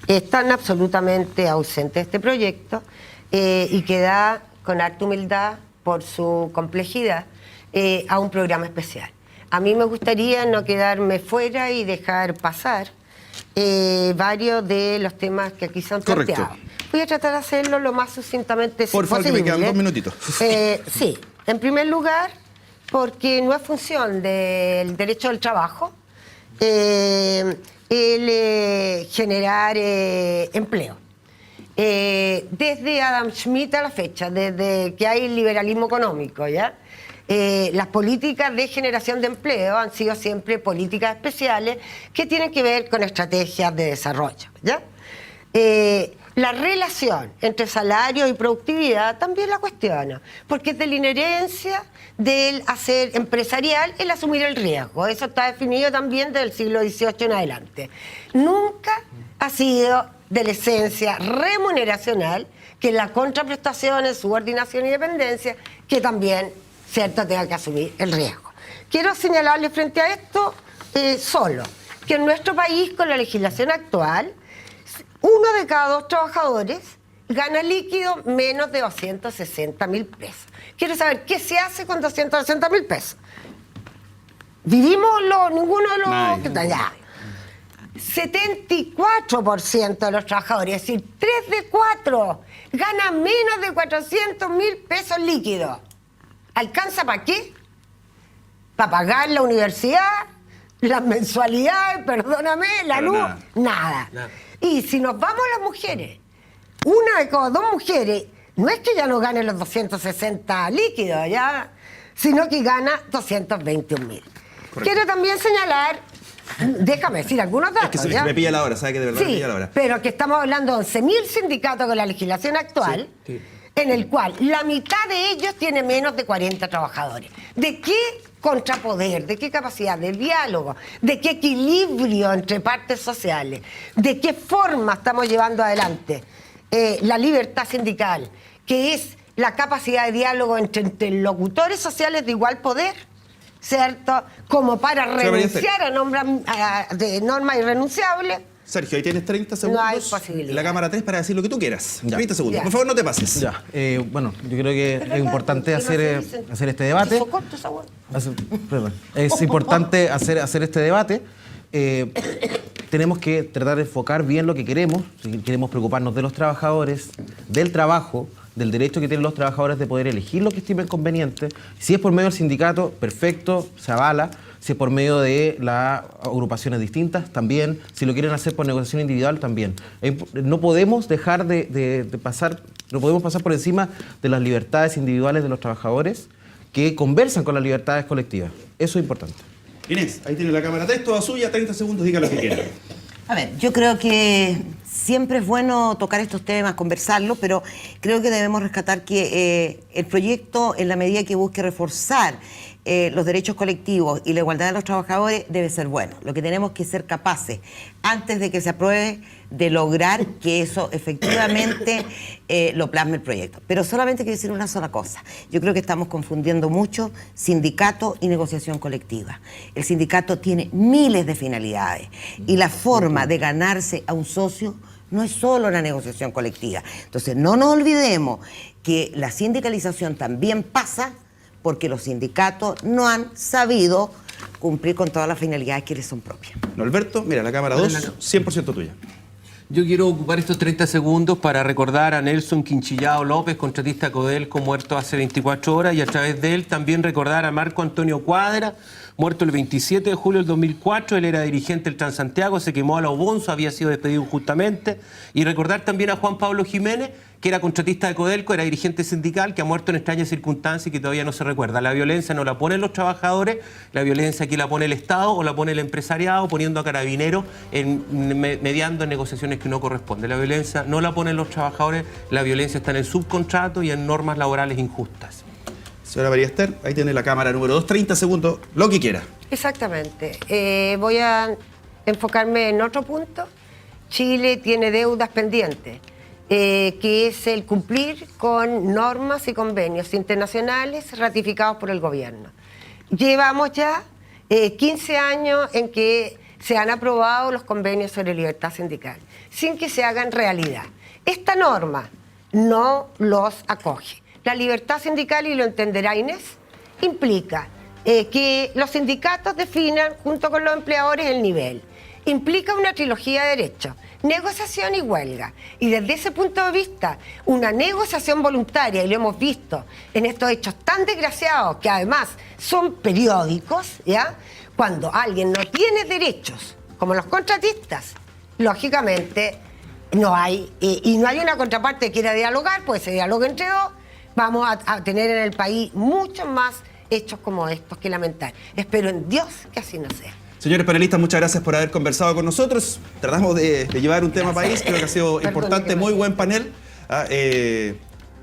están absolutamente ausentes de este proyecto y que da con harta humildad, por su complejidad, a un programa especial. A mí me gustaría no quedarme fuera y dejar pasar varios de los temas que aquí se han planteado. Voy a tratar de hacerlo lo más sucintamente posible. Por favor, que me quedan 2 minutitos. Sí, en primer lugar, porque no es función del derecho del trabajo generar empleo. Desde Adam Smith a la fecha, desde que hay liberalismo económico, ¿ya? Las políticas de generación de empleo han sido siempre políticas especiales que tienen que ver con estrategias de desarrollo, ¿ya? La relación entre salario y productividad también la cuestiona, porque es de la inherencia del hacer empresarial el asumir el riesgo. Eso está definido también del siglo XVIII en adelante. Nunca ha sido de la esencia remuneracional, que es la contraprestación, subordinación y dependencia, que también, cierto, tenga que asumir el riesgo. Quiero señalarle frente a esto solo que en nuestro país, con la legislación actual, 1 de cada 2 trabajadores gana líquido menos de 260.000 pesos. Quiero saber qué se hace con 260.000 pesos. ¿Vivimos ninguno de los que está allá? 74% de los trabajadores, es decir, 3 de 4, gana menos de 400.000 pesos líquidos. ¿Alcanza para qué? ¿Para pagar la universidad? las mensualidades, perdóname, la Pero luz, nada. nada. Y si nos vamos a las mujeres, una de cada 2 mujeres, no es que ya no gane los 260 líquidos, ya, sino que gana 221.000. Quiero también señalar, déjame decir algunos datos. Es que se me pilla la hora, ¿sabe que de verdad me Sí, pilla la hora? pero que estamos hablando de 11.000 sindicatos con la legislación actual, en el cual la mitad de ellos tiene menos de 40 trabajadores. ¿De qué contrapoder, de qué capacidad de diálogo, de qué equilibrio entre partes sociales, de qué forma estamos llevando adelante la libertad sindical, que es la capacidad de diálogo entre interlocutores sociales de igual poder, ¿cierto? Como para renunciar a normas irrenunciables? Sergio, ahí tienes 30 segundos No hay posibilidad. en la cámara 3 para decir lo que tú quieras. Ya. 30 segundos. Ya. Por favor, no te pases. Ya, bueno, yo creo que es importante hacer este debate. Es importante hacer este debate. Tenemos que tratar de enfocar bien lo que queremos. Si queremos preocuparnos de los trabajadores, del trabajo, del derecho que tienen los trabajadores de poder elegir lo que estimen conveniente. Si es por medio del sindicato, perfecto, se avala. Si es por medio de las agrupaciones distintas, también. Si lo quieren hacer por negociación individual, también. No podemos dejar de pasar, no podemos pasar por encima de las libertades individuales de los trabajadores que conversan con las libertades colectivas. Eso es importante. Inés, ahí tiene la cámara 3, toda suya, 30 segundos, diga lo que quiera. A ver, yo creo que siempre es bueno tocar estos temas, conversarlos, pero creo que debemos rescatar que el proyecto, en la medida que busque reforzar los derechos colectivos y la igualdad de los trabajadores, debe ser bueno. Lo que tenemos que ser capaces, antes de que se apruebe, de lograr que eso efectivamente lo plasme el proyecto. Pero solamente quiero decir una sola cosa. Yo creo que estamos confundiendo mucho sindicato y negociación colectiva. El sindicato tiene miles de finalidades y la forma de ganarse a un socio no es solo la negociación colectiva. Entonces, no nos olvidemos que la sindicalización también pasa porque los sindicatos no han sabido cumplir con todas las finalidades que les son propias. Norberto, mira, la cámara 2, 100% tuya. Yo quiero ocupar estos 30 segundos para recordar a Nelson Quinchillao López, contratista Codelco, muerto hace 24 horas, y a través de él también recordar a Marco Antonio Cuadra, muerto el 27 de julio del 2004, él era dirigente del Transantiago, se quemó a la Obonzo, había sido despedido injustamente, y recordar también a Juan Pablo Jiménez, que era contratista de Codelco, era dirigente sindical, que ha muerto en extrañas circunstancias y que todavía no se recuerda. La violencia no la ponen los trabajadores, la violencia aquí la pone el Estado o la pone el empresariado, poniendo a Carabineros mediando en negociaciones que no corresponden. La violencia no la ponen los trabajadores, la violencia está en el subcontrato y en normas laborales injustas. Señora María Esther, ahí tiene la cámara número 2, 30 segundos, lo que quiera. Exactamente. Voy a enfocarme en otro punto. Chile tiene deudas pendientes, que es el cumplir con normas y convenios internacionales ratificados por el gobierno. Llevamos ya 15 años en que se han aprobado los convenios sobre libertad sindical, sin que se hagan realidad. Esta norma no los acoge. La libertad sindical, y lo entenderá Inés, implica que los sindicatos definan junto con los empleadores el nivel. Implica una trilogía de derechos, negociación y huelga. Y desde ese punto de vista, una negociación voluntaria, y lo hemos visto en estos hechos tan desgraciados, que además son periódicos, ¿ya? Cuando alguien no tiene derechos, como los contratistas, lógicamente no hay, y no hay una contraparte que quiera dialogar, pues se dialoga entre dos, vamos a tener en el país muchos más hechos como estos que lamentar. Espero en Dios que así no sea. Señores panelistas, muchas gracias por haber conversado con nosotros. Tratamos de llevar un tema país, creo que ha sido importante, muy buen panel.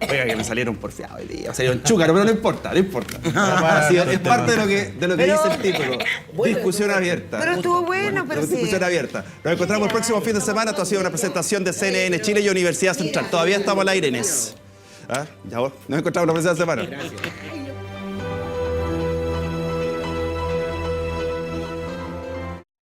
Oiga, que me salieron porfiados hoy día, salieron chúcaros, pero no importa, no importa. Es parte de lo que dice el título. Discusión abierta. Pero estuvo bueno, pero sí. Discusión abierta. Nos encontramos el próximo fin de semana. Esto ha sido una presentación de CNN Chile y Universidad Central. Todavía estamos al aire, Inés. Ya vos, nos encontramos la próxima semana. Gracias.